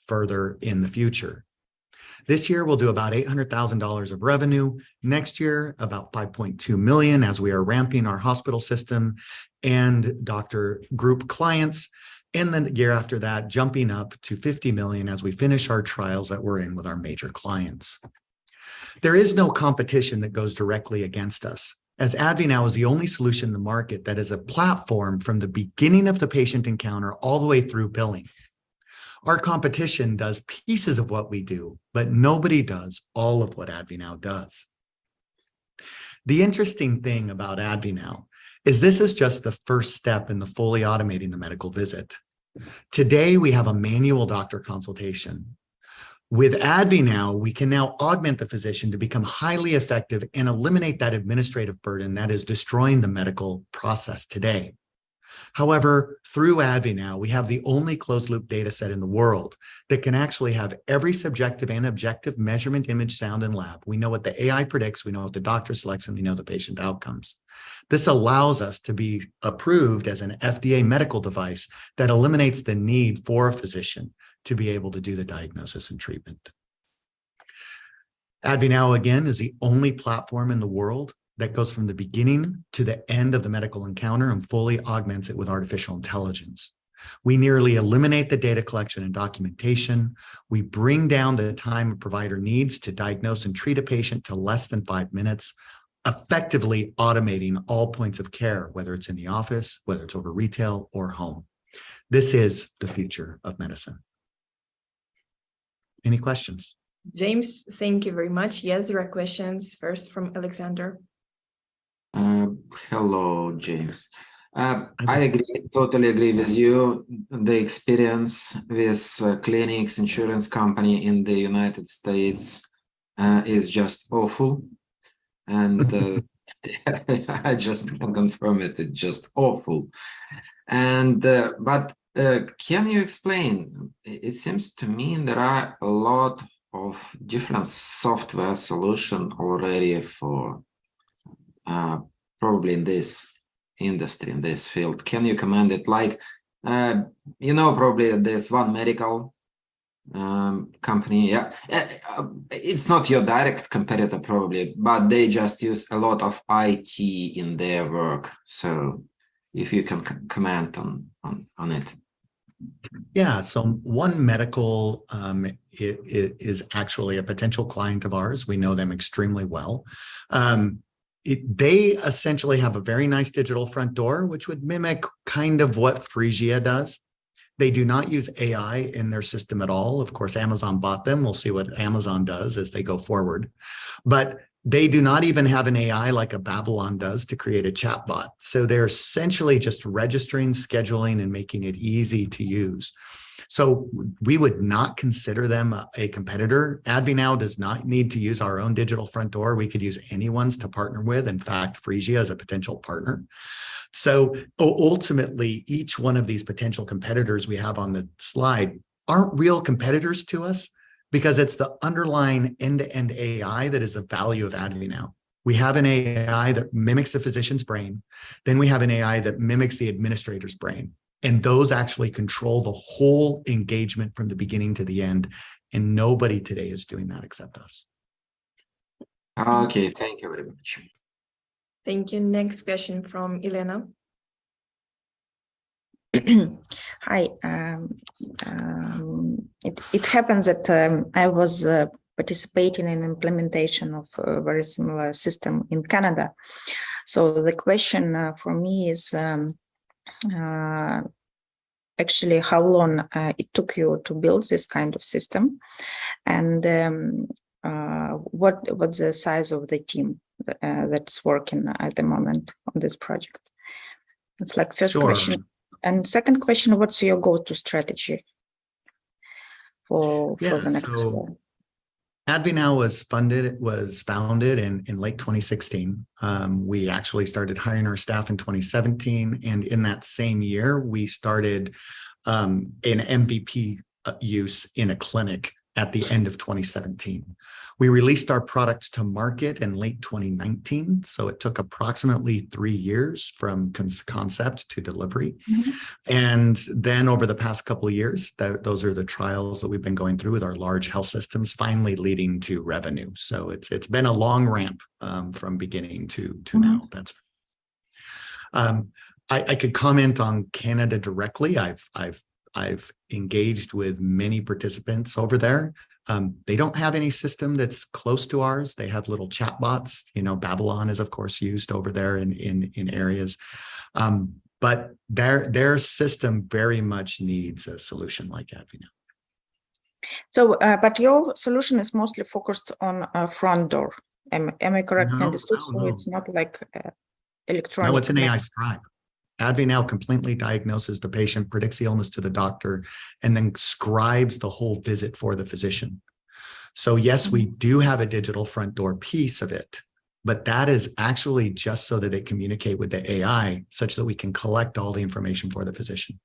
further in the future. This year, we'll do about $800,000 of revenue. Next year, about 5.2 million as we are ramping our hospital system and doctor group clients. And then the year after that, jumping up to 50 million as we finish our trials that we're in with our major clients. There is no competition that goes directly against us, as AdviNow is the only solution in the market that is a platform from the beginning of the patient encounter all the way through billing. Our competition does pieces of what we do, but nobody does all of what AdviNow does. The interesting thing about AdviNow is this is just the first step in the fully automating the medical visit. Today, we have a manual doctor consultation. With AdviNow, we can now augment the physician to become highly effective and eliminate that administrative burden that is destroying the medical process today. However, through AdviNow, we have the only closed-loop data set in the world that can actually have every subjective and objective measurement, image, sound, and lab. We know what the AI predicts, we know what the doctor selects, and we know the patient outcomes. This allows us to be approved as an FDA medical device that eliminates the need for a physician to be able to do the diagnosis and treatment. AdviNow, again, is the only platform in the world that goes from the beginning to the end of the medical encounter and fully augments it with artificial intelligence. We nearly eliminate the data collection and documentation. We bring down the time a provider needs to diagnose and treat a patient to less than 5 minutes, effectively automating all points of care, whether it's in the office, whether it's over retail or home. This is the future of medicine. Any questions? James, thank you very much. Yes, there are questions. First from Alexander. Hello, James. I totally agree with you. The experience with clinics, insurance company in the United States is just awful. And I just can confirm it, it's just awful. And but can you explain? It seems to me there are a lot of different software solutions already for probably in this industry, in this field. Can you comment it? Like, probably there's one medical company. Yeah, it's not your direct competitor probably, but they just use a lot of IT in their work. So if you can comment on it. Yeah, so One Medical is actually a potential client of ours. We know them extremely well. They essentially have a very nice digital front door, which would mimic kind of what Phreesia does. They do not use AI in their system at all. Of course, Amazon bought them. We'll see what Amazon does as they go forward. But they do not even have an AI like a Babylon does to create a chatbot. So they're essentially just registering, scheduling, and making it easy to use. So we would not consider them a competitor. AdviNow does not need to use our own digital front door. We could use anyone's to partner with. In fact, Phreesia is a potential partner. So ultimately, each one of these potential competitors we have on the slide aren't real competitors to us, because it's the underlying end-to-end AI that is the value of AdviNow. We have an AI that mimics the physician's brain. Then we have an AI that mimics the administrator's brain. And those actually control the whole engagement from the beginning to the end. And nobody today is doing that except us. Okay, thank you very much. Thank you. Next question from Elena. Hi. It happens that I was participating in implementation of a very similar system in Canada. So the question for me is actually how long it took you to build this kind of system, and what's the size of the team that's working at the moment on this project? It's like first question. And second question, what's your go-to strategy for the next year? AdviNow was founded in late 2016. We actually started hiring our staff in 2017. And in that same year, we started an MVP use in a clinic at the end of 2017. We released our product to market in late 2019. So it took approximately 3 years from concept to delivery. And then over the past couple of years, those are the trials that we've been going through with our large health systems, finally leading to revenue. So it's been a long ramp from beginning to now. That's I could comment on Canada directly. I've engaged with many participants over there. They don't have any system that's close to ours. They have little chat bots. Babylon is of course used over there in areas. But their system very much needs a solution like AdviNow. So, but your solution is mostly focused on a front door. Am I correct in this? So it's not like electronic. No, it's an AI scribe. AdviNow completely diagnoses the patient, predicts the illness to the doctor, and then scribes the whole visit for the physician. So yes, we do have a digital front door piece of it, but that is actually just so that they communicate with the AI such that we can collect all the information for the physician.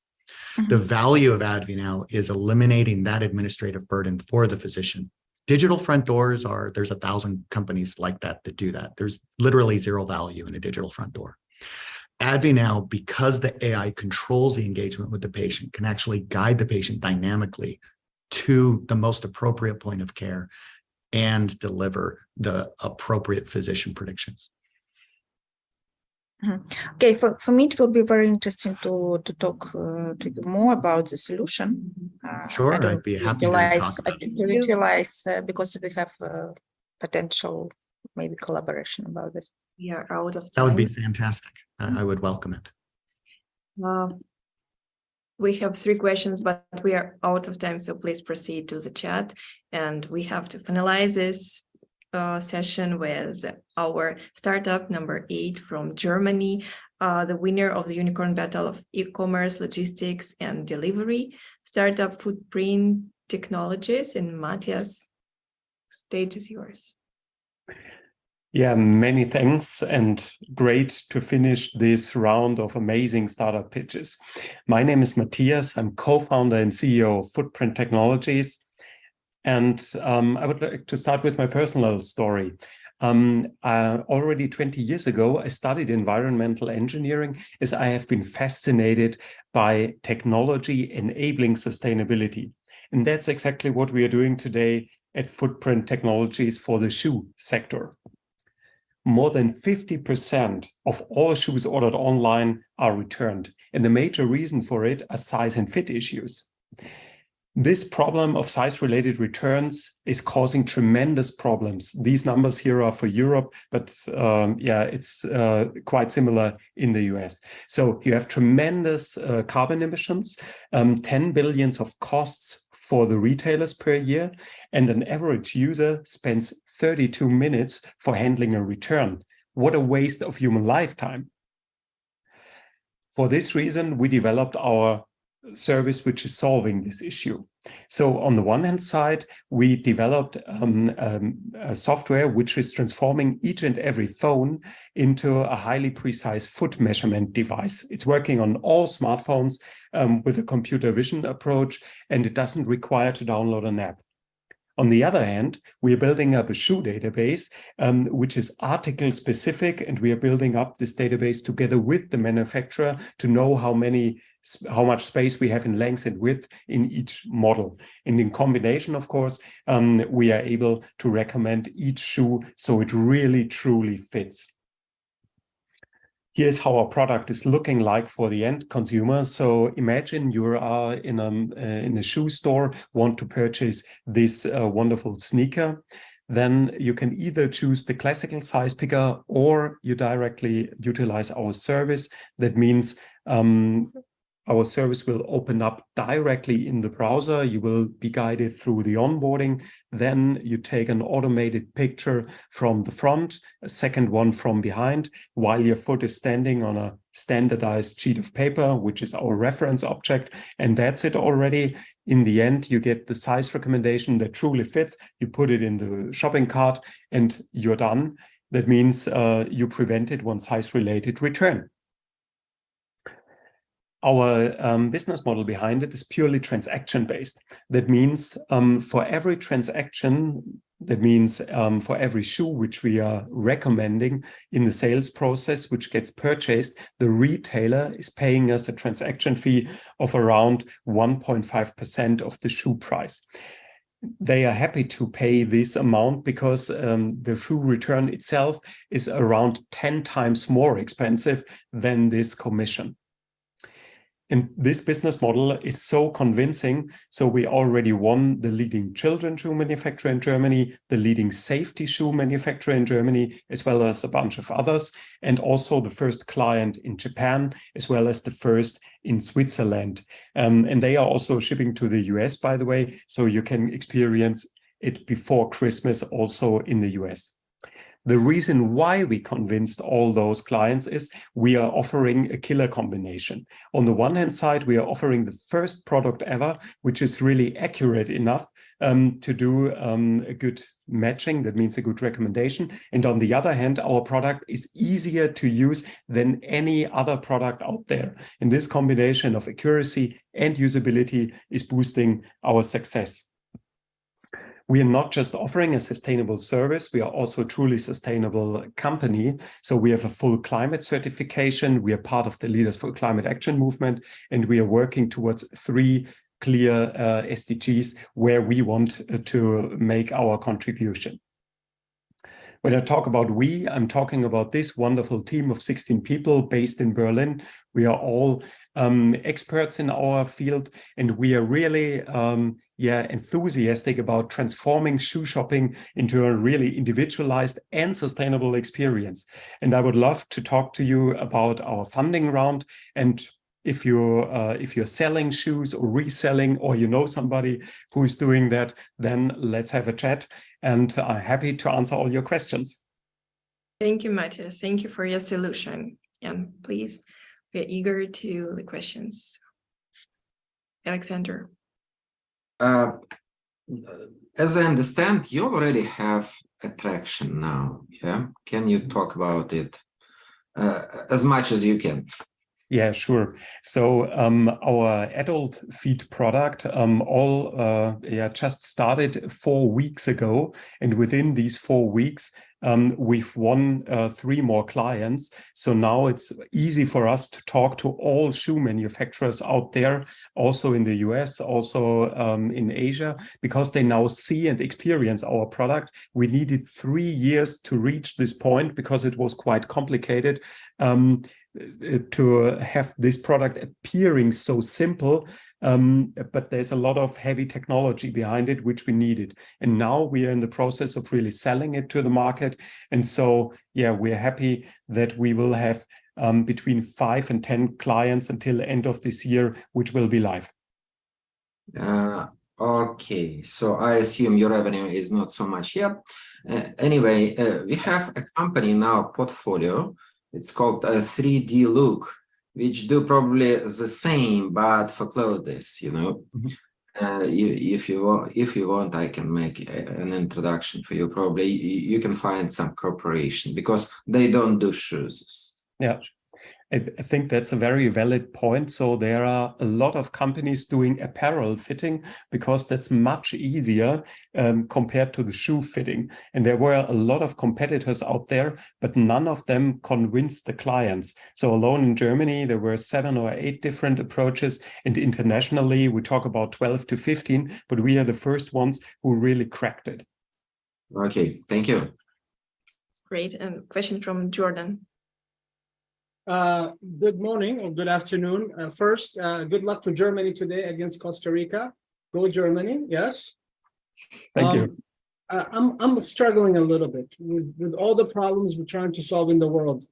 The value of AdviNow is eliminating that administrative burden for the physician. Digital front doors there's 1,000 companies like that do that. There's literally zero value in a digital front door. AdviNow, because the AI controls the engagement with the patient, can actually guide the patient dynamically to the most appropriate point of care and deliver the appropriate physician predictions. Okay, for me, it will be very interesting to talk to you more about the solution. Sure, I'd be happy to talk about it. Utilize because we have potential maybe collaboration about this. We are out of time. That would be fantastic. I would welcome it. We have 3 questions, but we are out of time, so please proceed to the chat. And we have to finalize this session with our startup number 8 from Germany, the winner of the Unicorn Battle of E-commerce, Logistics and Delivery, Startup Footprint Technologies. And Matthias, stage is yours. Yeah, many thanks, and great to finish this round of amazing startup pitches. My name is Matthias. I'm co-founder and CEO of Footprint Technologies. And I would like to start with my personal story. Already 20 years ago, I studied environmental engineering as I have been fascinated by technology enabling sustainability. And that's exactly what we are doing today at Footprint Technologies for the shoe sector. More than 50% of all shoes ordered online are returned. And the major reason for it are size and fit issues. This problem of size-related returns is causing tremendous problems. These numbers here are for Europe, but it's quite similar in the US. So you have tremendous carbon emissions, 10 billion of costs for the retailers per year, and an average user spends 32 minutes for handling a return. What a waste of human lifetime. For this reason, we developed our service which is solving this issue. So on the one hand side, we developed a software which is transforming each and every phone into a highly precise foot measurement device. It's working on all smartphones with a computer vision approach, and it doesn't require to download an app. On the other hand, we are building up a shoe database, which is article specific, and we are building up this database together with the manufacturer to know how much space we have in length and width in each model. And in combination, of course, we are able to recommend each shoe so it really truly fits. Here's how our product is looking like for the end consumer. So imagine you are in a shoe store, want to purchase this wonderful sneaker. Then you can either choose the classical size picker or you directly utilize our service. That means our service will open up directly in the browser. You will be guided through the onboarding. Then you take an automated picture from the front, a second one from behind, while your foot is standing on a standardized sheet of paper, which is our reference object. And that's it already. In the end, you get the size recommendation that truly fits. You put it in the shopping cart and you're done. That means you prevented one size-related return. Our business model behind it is purely transaction-based. That means for every transaction, that means for every shoe which we are recommending in the sales process, which gets purchased, the retailer is paying us a transaction fee of around 1.5% of the shoe price. They are happy to pay this amount because the shoe return itself is around 10 times more expensive than this commission. And this business model is so convincing. So we already won the leading children's shoe manufacturer in Germany, the leading safety shoe manufacturer in Germany, as well as a bunch of others, and also the first client in Japan, as well as the first in Switzerland. And they are also shipping to the US, by the way, so you can experience it before Christmas also in the US. The reason why we convinced all those clients is we are offering a killer combination. On the one hand side, we are offering the first product ever, which is really accurate enough to do a good matching. That means a good recommendation. And on the other hand, our product is easier to use than any other product out there. And this combination of accuracy and usability is boosting our success. We are not just offering a sustainable service, we are also a truly sustainable company. So we have a full climate certification. We are part of the Leaders for Climate Action movement, and we are working towards 3 clear SDGs where we want to make our contribution. When I talk about we, I'm talking about this wonderful team of 16 people based in Berlin. We are all experts in our field, and we are really enthusiastic about transforming shoe shopping into a really individualized and sustainable experience. And I would love to talk to you about our funding round. And if you're selling shoes or reselling, or you know somebody who is doing that, then let's have a chat. And I'm happy to answer all your questions. Thank you, Matthias. Thank you for your solution. And please, we're eager to the questions. Alexander. As I understand, you already have attraction now. Yeah. Can you talk about it as much as you can? Yeah, sure. So our adult feed product just started 4 weeks ago, and within these 4 weeks, we've won 3 more clients. So now it's easy for us to talk to all shoe manufacturers out there, also in the US, also in Asia, because they now see and experience our product. We needed 3 years to reach this point because it was quite complicated to have this product appearing so simple, but there's a lot of heavy technology behind it, which we needed. And now we are in the process of really selling it to the market. And so, yeah, we're happy that we will have between 5 and 10 clients until the end of this year, which will be live. Okay, so I assume your revenue is not so much yet. Anyway, we have a company in our portfolio. It's called 3D Look, which do probably the same, but for clothes, you know. If you want, I can make an introduction for you. Probably you can find some cooperation because they don't do shoes. Yeah. I think that's a very valid point. So there are a lot of companies doing apparel fitting because that's much easier compared to the shoe fitting. And there were a lot of competitors out there, but none of them convinced the clients. So alone in Germany, there were 7 or 8 different approaches. And internationally, we talk about 12 to 15, but we are the first ones who really cracked it. Okay, thank you. Great. And question from Jordan. Good morning or good afternoon. First, good luck to Germany today against Costa Rica. Go Germany, yes. Thank you. I'm struggling a little bit with all the problems we're trying to solve in the world.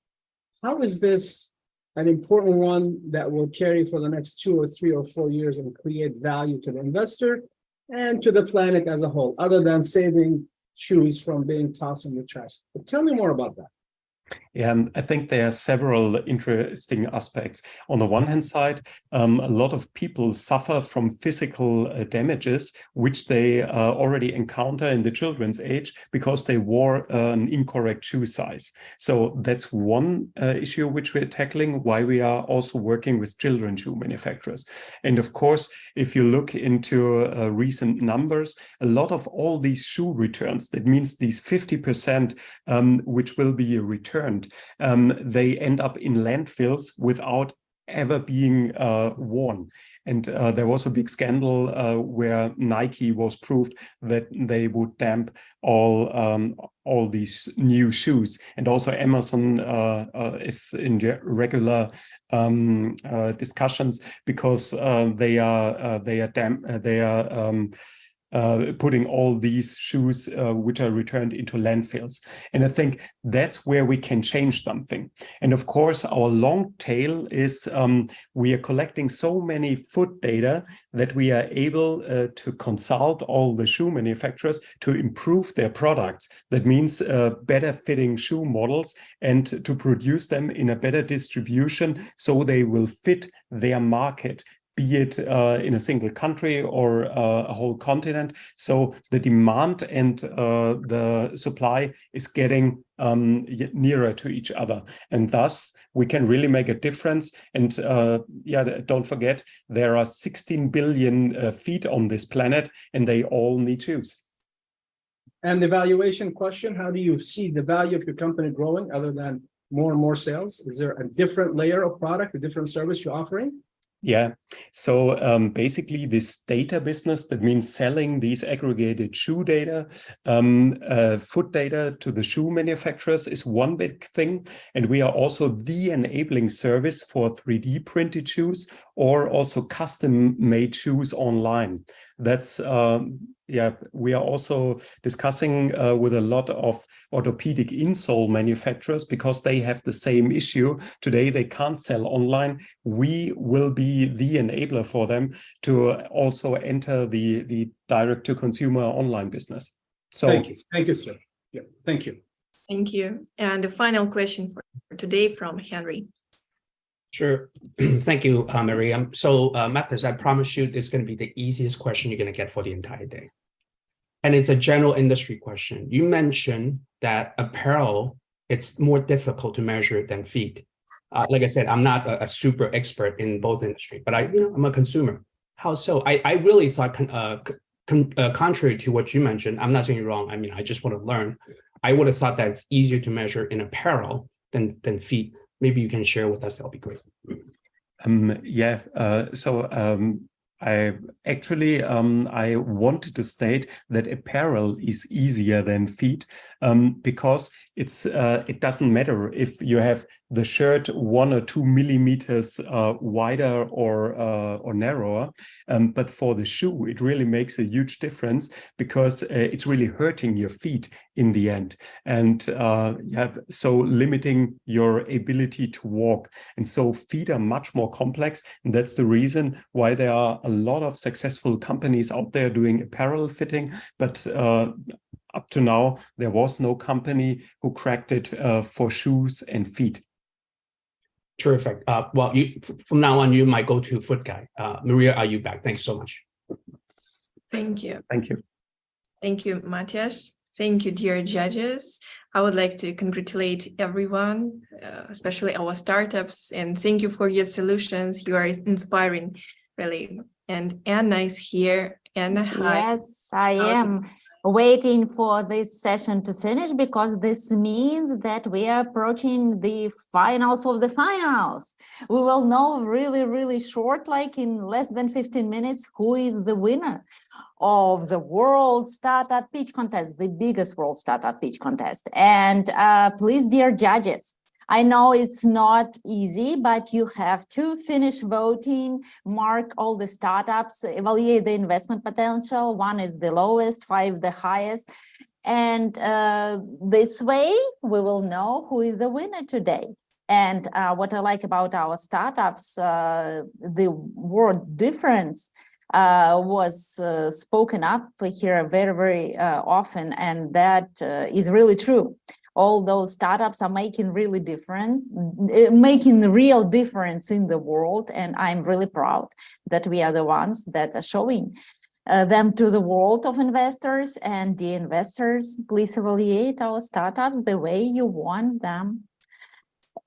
How is this an important one that will carry for the next 2 or 3 or 4 years and create value to the investor and to the planet as a whole, other than saving shoes from being tossed in the trash? But tell me more about that. Yeah, I think there are several interesting aspects. On the one hand side, a lot of people suffer from physical damages, which they already encounter in the children's age because they wore an incorrect shoe size. So that's one issue which we're tackling, why we are also working with children's shoe manufacturers. And of course, if you look into recent numbers, a lot of all these shoe returns, that means these 50% which will be returned, they end up in landfills without ever being worn. And there was a big scandal where Nike was proved that they would dump all these new shoes. And also Amazon is in regular discussions because they are putting all these shoes which are returned into landfills. And I think that's where we can change something. And of course, our long tail is we are collecting so many foot data that we are able to consult all the shoe manufacturers to improve their products. That means better fitting shoe models and to produce them in a better distribution so they will fit their market, be it in a single country or a whole continent. So the demand and the supply is getting nearer to each other. And thus, we can really make a difference. And don't forget, there are 16 billion feet on this planet, and they all need shoes. And the valuation question, how do you see the value of your company growing other than more and more sales? Is there a different layer of product, a different service you're offering? Yeah, so basically this data business, that means selling these aggregated shoe data, foot data to the shoe manufacturers is one big thing. And we are also the enabling service for 3D printed shoes or also custom made shoes online. That's we are also discussing with a lot of orthopedic insole manufacturers because they have the same issue. Today, they can't sell online. We will be the enabler for them to also enter the direct-to-consumer online business. So, thank you, sir. Yeah, thank you. Thank you. And the final question for today from Henry. Sure. Thank you, Maria. So, Mathis, I promise you this is going to be the easiest question you're going to get for the entire day. And it's a general industry question. You mentioned that apparel, it's more difficult to measure than feet. Like I said, I'm not a super expert in both industry, but I'm a consumer. How so? I really thought, contrary to what you mentioned, I'm not saying you're wrong. I mean, I just want to learn. I would have thought that it's easier to measure in apparel than feet. Maybe you can share with us. That'll be great. I actually I wanted to state that apparel is easier than feet because it doesn't matter if you have the shirt 1 or 2 millimeters wider or narrower, but for the shoe it really makes a huge difference because it's really hurting your feet in the end, and so limiting your ability to walk. And so feet are much more complex, and that's the reason why there are a lot of successful companies out there doing apparel fitting, but up to now, there was no company who cracked it for shoes and feet. Terrific. Well, from now on, you might go to foot guy. Maria, are you back? Thanks so much. Thank you. Thank you. Thank you, Matthias. Thank you, dear judges. I would like to congratulate everyone, especially our startups, and thank you for your solutions. You are inspiring, really. And Anna is here. Anna, hi. Yes, I am waiting for this session to finish because this means that we are approaching the finals of the finals. We will know really, really short, like in less than 15 minutes, who is the winner of the World Startup Pitch Contest, the biggest World Startup Pitch Contest. And please, dear judges, I know it's not easy, but you have to finish voting, mark all the startups, evaluate the investment potential. 1 is the lowest, 5 the highest. And this way we will know who is the winner today. And what I like about our startups, the word difference was spoken up here very, very often, and that is really true. All those startups are making really making the real difference in the world, and I'm really proud that we are the ones that are showing them to the world of investors. And the investors, please evaluate our startups the way you want them.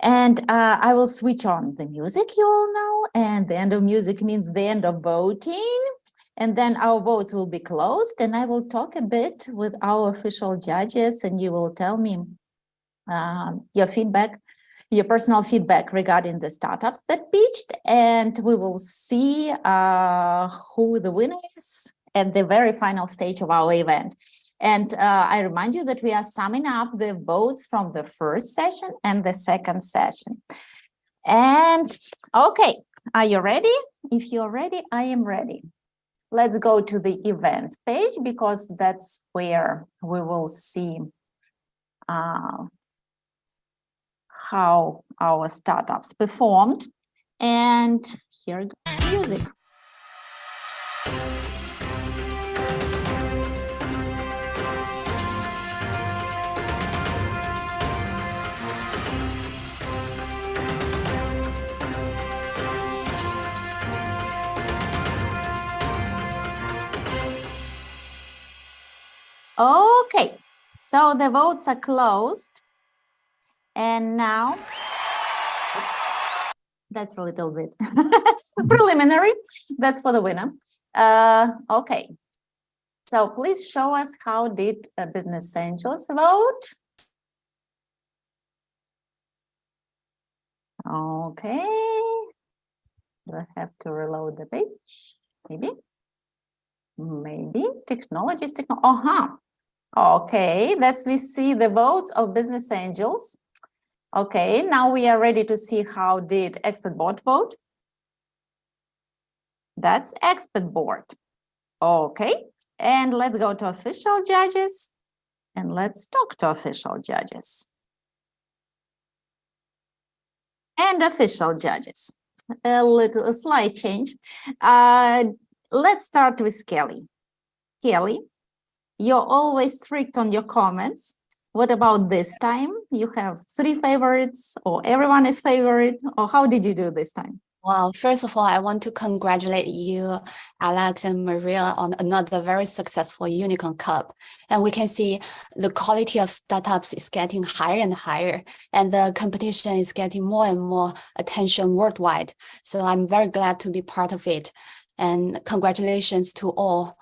And I will switch on the music, you all know, and the end of music means the end of voting. And then our votes will be closed, and I will talk a bit with our official judges, and you will tell me your feedback, your personal feedback regarding the startups that pitched, and we will see who the winner is at the very final stage of our event. And I remind you that we are summing up the votes from the first session and the second session. And okay, are you ready? If you're ready, I am ready. Let's go to the event page, because that's where we will see how our startups performed. And here goes music. Okay, so the votes are closed. And now, oops, that's a little bit preliminary. That's for the winner. Okay, so please show us how did Business Angels vote. Okay, do I have to reload the page? Maybe technologies. Okay, let's see the votes of Business Angels. Okay, now we are ready to see how did Expert Board vote. That's Expert Board. Okay, and let's go to official judges, and let's talk to official judges. And official judges, a slight change. Let's start with Kelly. Kelly, you're always strict on your comments. What about this time? You have 3 favorites, or everyone is favorite, or how did you do this time? Well, first of all, I want to congratulate you, Alex and Maria, on another very successful Unicorn Cup. And we can see the quality of startups is getting higher and higher, and the competition is getting more and more attention worldwide. So I'm very glad to be part of it. And congratulations to all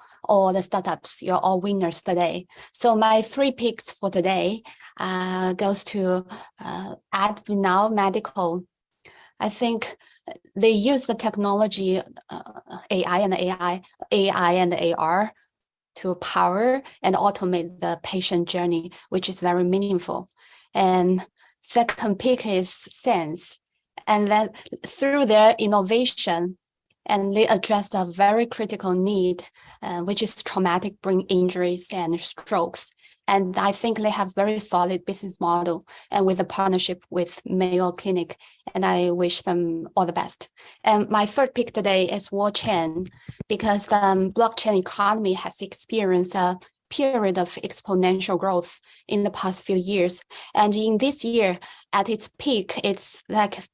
the startups. You're all winners today. So my 3 picks for today goes to AdVinal Medical. I think they use the technology, AI and AR to power and automate the patient journey, which is very meaningful. And second pick is Sense. And then through their innovation, and they address a very critical need, which is traumatic brain injuries and strokes. And I think they have very solid business model, and with a partnership with Mayo Clinic, and I wish them all the best. And my third pick today is WallChain, because the blockchain economy has experienced a period of exponential growth in the past few years. And in this year, at its peak, it's like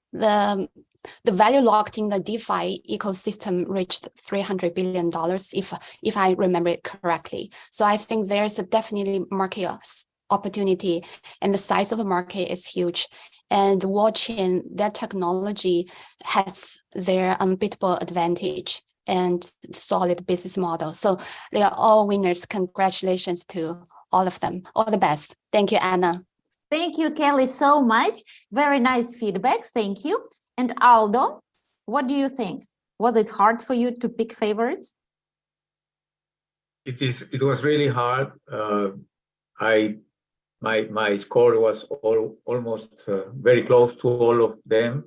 the value locked in the DeFi ecosystem reached $300 billion, if I remember it correctly. So I think there's a definitely market opportunity, and the size of the market is huge. And WallChain, their technology has their unbeatable advantage and solid business model. So they are all winners. Congratulations to all of them. All the best. Thank you, Anna. Thank you, Kelly, so much. Very nice feedback. Thank you. And Aldo, what do you think? Was it hard for you to pick favorites? It was really hard. I my score was almost very close to all of them.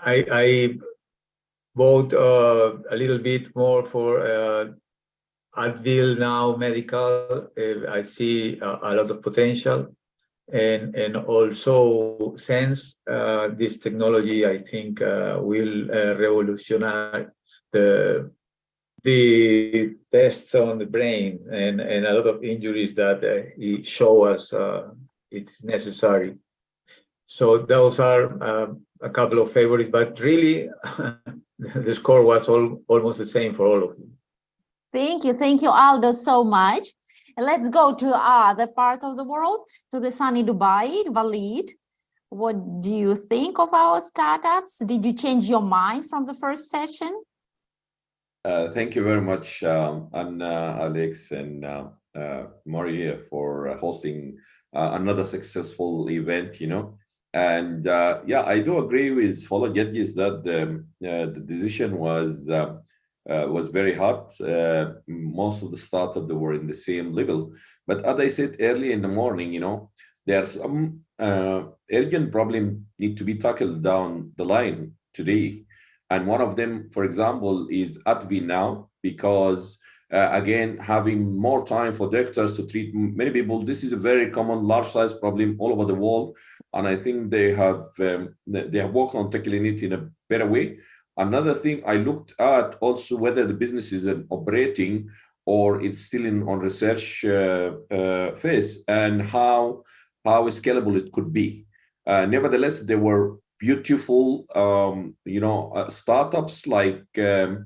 I vote a little bit more for Advil now medical. I see a lot of potential, and also since this technology, I think will revolutionize the tests on the brain and a lot of injuries that it show us it's necessary. So those are a couple of favorites, but really the score was almost the same for all of them. Thank you, Aldo, so much. Let's go to other part of the world, to the sunny Dubai. Walid, what do you think of our startups? Did you change your mind from the first session? Thank you very much, Anna, Alex, and Maria for hosting another successful event, And yeah, I do agree with Follow Judges that the decision was very hard. Most of the startups that were in the same level. But as I said early in the morning, there are some urgent problems need to be tackled down the line today. And one of them, for example, is Advil now, because again, having more time for doctors to treat many people, this is a very common large-size problem all over the world. And I think they have worked on tackling it in a better way. Another thing I looked at also whether the business is operating or it's still on research phase, and how scalable it could be. Nevertheless, there were beautiful, startups like the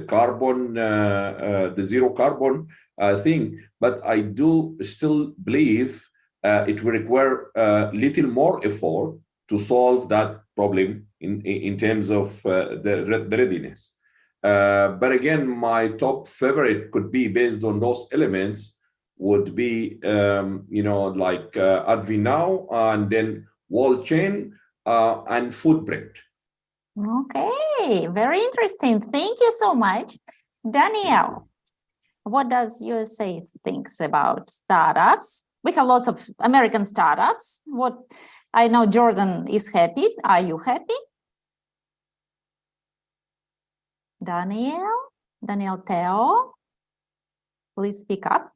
carbon, the zero carbon thing. But I do still believe it will require little more effort to solve that problem in terms of the readiness. But again, my top favorite could be based on those elements would be, like Advil now, and then wall chain and footprint. Okay, very interesting. Thank you so much. Danielle, what does USA thinks about startups? We have lots of American startups. I know Jordan is happy. Are you happy? Danielle Teo, please speak up.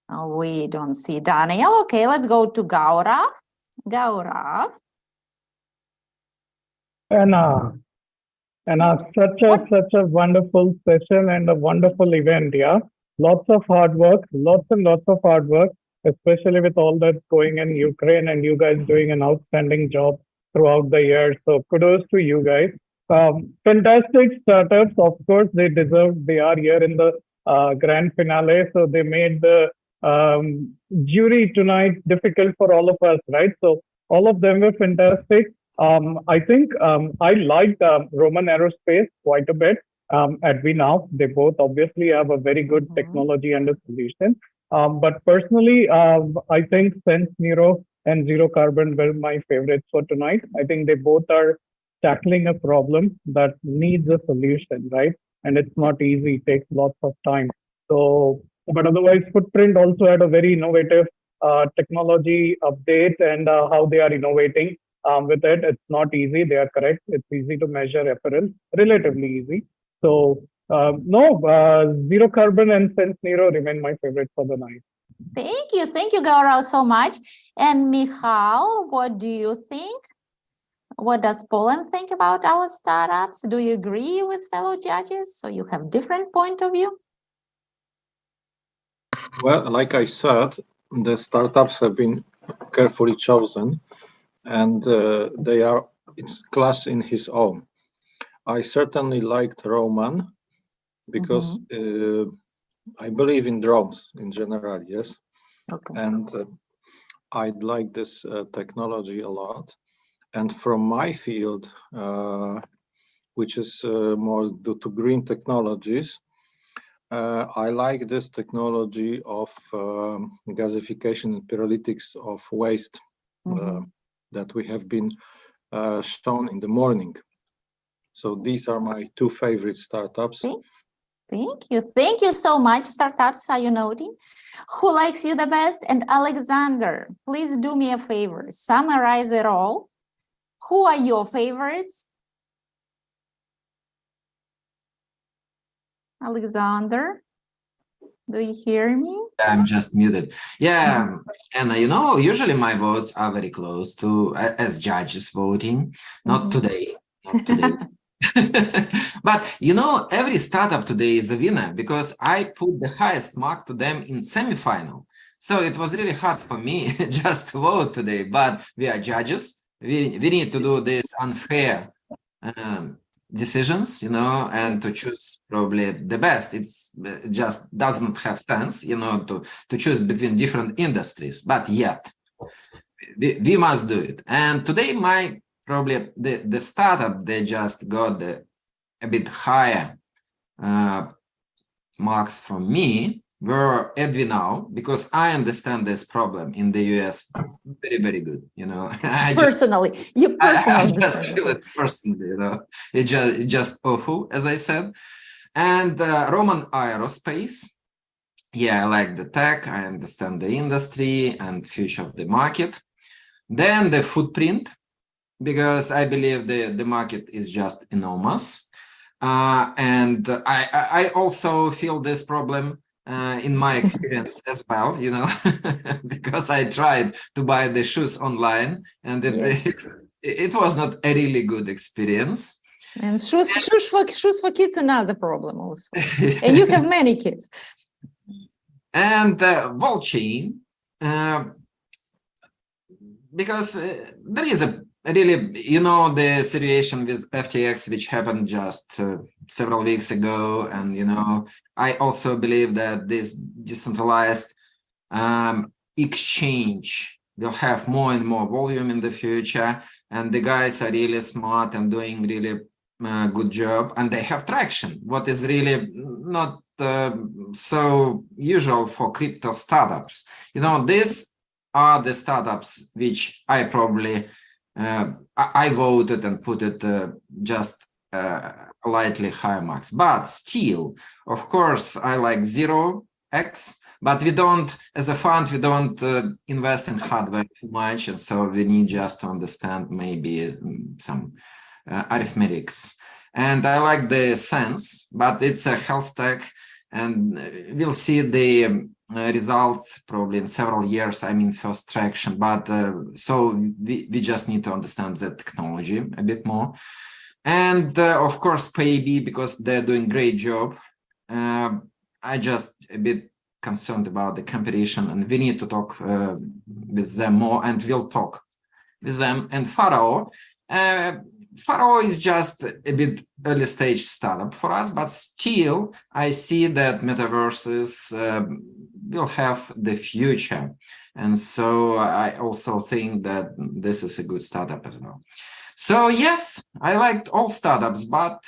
Oh, we don't see Daniel. Okay, let's go to Gaurav. Gaurav. Anna, such a wonderful session and a wonderful event. Yeah, lots of hard work, lots and lots of hard work, especially with all that's going in Ukraine, and you guys doing an outstanding job throughout the year. So kudos to you guys. Fantastic startups, of course, they deserve. They are here in the grand finale, so they made the jury tonight difficult for all of us, right? So all of them were fantastic. I think I liked Roman Aerospace quite a bit. At VNow, they both obviously have a very good technology and a solution. But personally, I think Sense Neuro and Zero Carbon were my favorites for tonight. I think they both are tackling a problem that needs a solution, right? And it's not easy, it takes lots of time. So, but otherwise, Footprint also had a very innovative technology update and how they are innovating with it. It's not easy, they are correct. It's easy to measure apparel, relatively easy. So, Zero Carbon and Sense Neuro remain my favorite for the night. Thank you, Gaurav, so much. And Michal, what do you think? What does Poland think about our startups? Do you agree with fellow judges? So you have different point of view? Well, like I said, the startups have been carefully chosen, and it's class in his own. I certainly liked Roman because I believe in drones in general, yes. Okay. And I'd like this technology a lot. And from my field, which is more due to green technologies, I like this technology of gasification and pyrolytics of waste that we have been shown in the morning. So these are my two favorite startups. Thank you so much, startups. Are you noting? Who likes you the best? And Alexander, please do me a favor. Summarize it all. Who are your favorites? Alexander, do you hear me? I'm just muted. Yeah, and you know, usually my votes are very close to as judges voting. Not today, not today. But you know, every startup today is a winner because I put the highest mark to them in semifinal. So it was really hard for me just to vote today. But we are judges. We need to do this unfair decisions, you know, and to choose probably the best. It's just doesn't have sense, you know, to choose between different industries. But yet, we must do it. And today, my probably the startup, they just got a bit higher marks from me were Edwinow, because I understand this problem in the US very, very good, you know. I personally, you personally feel it personally, you know. It's just awful, as I said. And Roman Aerospace, yeah, I like the tech, I understand the industry and future of the market. Then the Footprint, because I believe the market is just enormous. And I also feel this problem in my experience as well, you know, because I tried to buy the shoes online and it was not a really good experience. And shoes for kids, another problem also. And you have many kids. And Volchain, because there is a really, you know, the situation with FTX, which happened just several weeks ago. And, you know, I also believe that this decentralized exchange will have more and more volume in the future. And the guys are really smart and doing really good job. And they have traction, what is really not so usual for crypto startups. You know, these are the startups which I probably I voted and put it just lightly higher marks, but still, of course, I like 0x, but we don't, as a fund, we don't invest in hardware too much, and so we need just to understand maybe some arithmetics. And I like the Sense, but it's a health tech, and we'll see the results probably in several years. I mean, first traction, but so we just need to understand the technology a bit more. And of course, Paybe, because they're doing great job. I just a bit concerned about the competition, and we need to talk with them more, and we'll talk with them. And Pharaoh, Pharaoh is just a bit early stage startup for us, but still I see that metaverses will have the future. And so I also think that this is a good startup as well. So yes, I liked all startups, but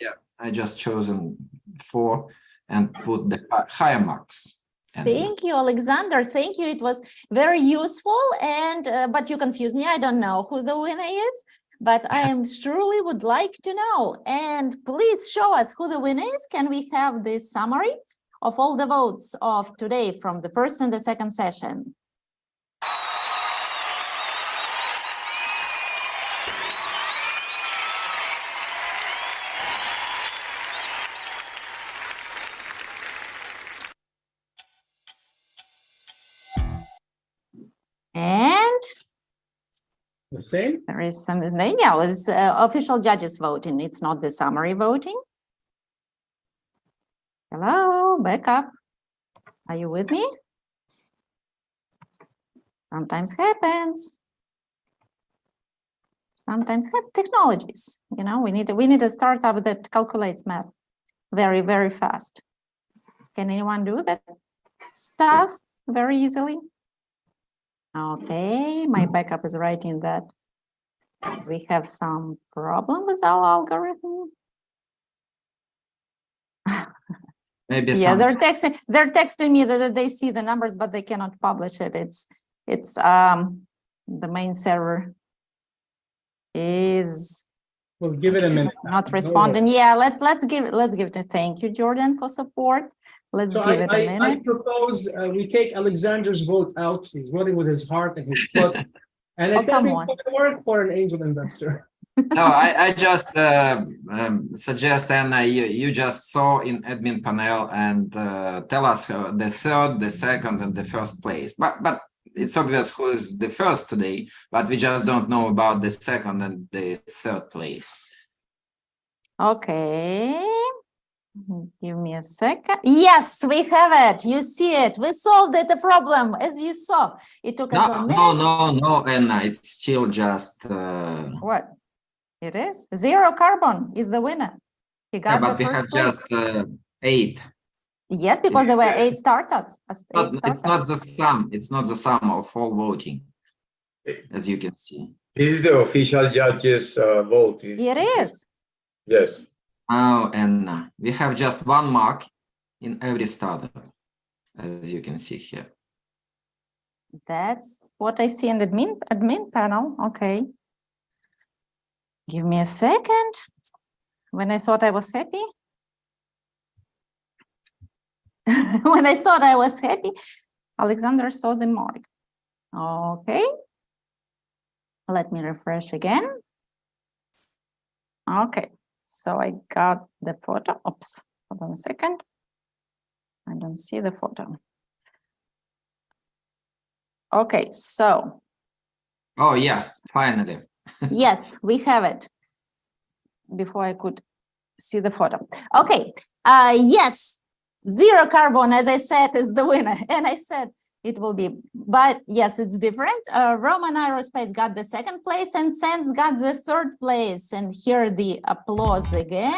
yeah, I just chosen 4 and put the higher marks. Thank you, Alexander. Thank you. It was very useful. And but you confused me. I don't know who the winner is, but I am truly would like to know. And please show us who the winner is. Can we have this summary of all the votes of today from the first and the second session? And the same. There is something. Yeah, it's official judges voting. It's not the summary voting. Hello, back up. Are you with me? Sometimes happens. Sometimes have technologies. You know, we need a startup that calculates math very, very fast. Can anyone do that stuff very easily? Okay, my backup is writing that we have some problem with our algorithm. Maybe yeah, they're texting me that they see the numbers, but they cannot publish it. It's the main server is We'll give it a minute. Not responding. Yeah, let's give it a thank you, Jordan, for support. Let's So give it a I minute. propose we take Alexander's vote out. He's voting with his heart and his foot. And it doesn't quite work for an angel investor. No, I just suggest, Anna, you just saw in admin panel and tell us the third, the second, and the first place. But it's obvious who is the first today, but we just don't know about the second and the third place. Okay. Give me a second. Yes, we have it. You see it. We solved it, the problem, as you saw. It took us a minute. No, Anna, it's still just... What? It is? Zero carbon is the winner. He got the first place. We have just 8. Yes, because there were 8 startups. It's not the sum. It's not the sum of all voting, as you can see. This is the official judges' vote. It is. Yes. Oh, and we have just 1 mark in every startup, as you can see here. That's what I see in the admin panel. Okay. Give me a second. When I thought I was happy. When I thought I was happy, Alexander saw the mark. Okay. Let me refresh again. Okay. So I got the photo. Oops. Hold on a second. I don't see the photo. Okay. So. Oh, yeah. Finally. Yes, we have it. Before I could see the photo. Okay. Yes. Zero carbon, as I said, is the winner. And I said it will be, but yes, it's different. Roman Aerospace got the 2nd place and Sense got the 3rd place. And here the applause again.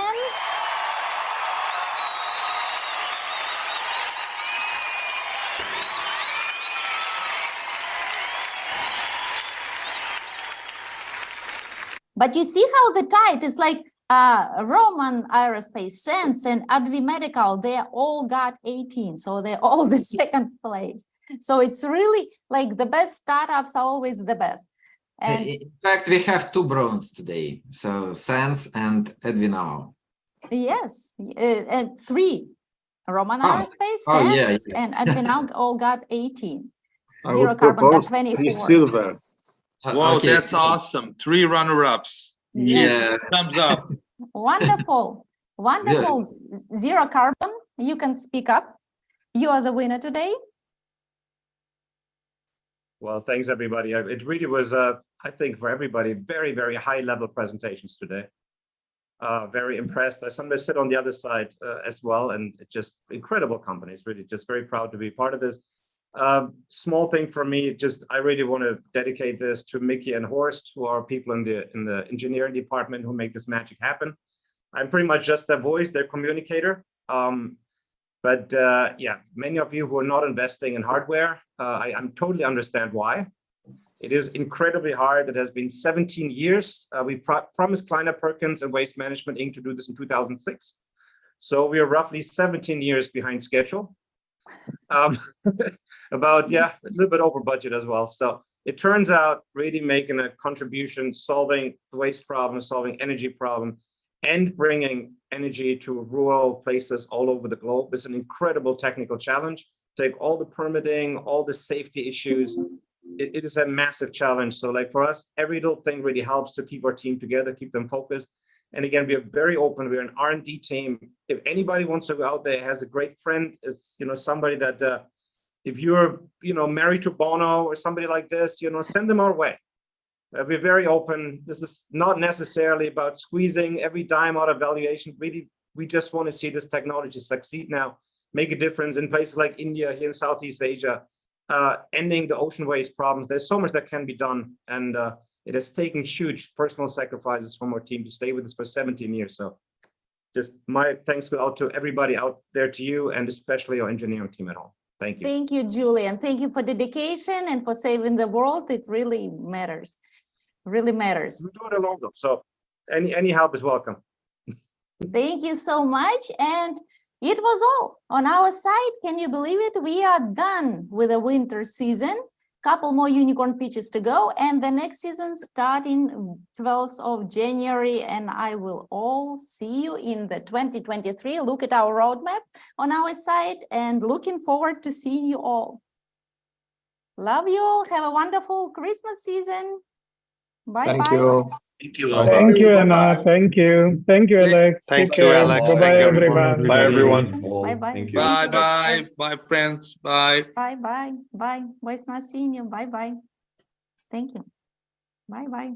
But you see how the tight is like Roman Aerospace, Sense, and Advi Medical, they all got 18. So they're all the 2nd place. So it's really like the best startups are always the best. And in fact, we have 2 bronze today. So Sense and Advi now. Yes, and 3. Roman Aerospace, Sense, and Advi now all got 18. Zero carbon got 24. Silver. Wow, okay. That's awesome. 3 runner-ups. Yeah. Thumbs up. Wonderful. Wonderful. Yeah. Zero carbon. You can speak up. You are the winner today. Well, thanks, everybody. It really was, I think, for everybody, very, very high-level presentations today. Very impressed. As somebody sit on the other side as well, and just incredible companies. Really, just very proud to be part of this. Small thing for me, just I really want to dedicate this to Mickey and Horst, who are people in the engineering department who make this magic happen. I'm pretty much just their voice, their communicator. Yeah, many of you who are not investing in hardware, I totally understand why. It is incredibly hard. It has been 17 years. We promised Kleiner Perkins and Waste Management Inc. to do this in 2006. So we are roughly 17 years behind schedule. About, yeah, a little bit over budget as well. So it turns out really making a contribution, solving the waste problem, solving energy problem, and bringing energy to rural places all over the globe is an incredible technical challenge. Take all the permitting, all the safety issues. It is a massive challenge. So like for us, every little thing really helps to keep our team together, keep them focused. And again, we are very open. We're an R&D team. If anybody wants to go out there, has a great friend, it's somebody that if you're married to Bono or somebody like this, send them our way. We're very open. This is not necessarily about squeezing every dime out of valuation. Really, we just want to see this technology succeed now, make a difference in places like India, here in Southeast Asia, ending the ocean waste problems. There's so much that can be done, and it has taken huge personal sacrifices from our team to stay with us for 17 years. So just my thanks go out to everybody out there, to you, and especially our engineering team at home. Thank you. Thank you, Julian. Thank you for dedication and for saving the world. It really matters. Really matters. We do it alone though, so any help is welcome. Thank you so much. And it was all on our side. Can you believe it? We are done with the winter season. couple more unicorn pitches to go, and the next season starting 12th of January, and I will all see you in the 2023. Look at our roadmap on our site, and looking forward to seeing you all. Love you all. Have a wonderful Christmas season. Bye. Thank you. Thank you. Thank you, Anna. Thank you. Thank you, Alex. Thank Take you, care. Alex. Bye-bye, Thank you, everyone. Bye, everyone. Bye-bye. Thank you. Bye, bye. Bye, friends. Bye. Bye, bye, bye. Was nice seeing you. Bye, bye. Thank you. Bye, bye.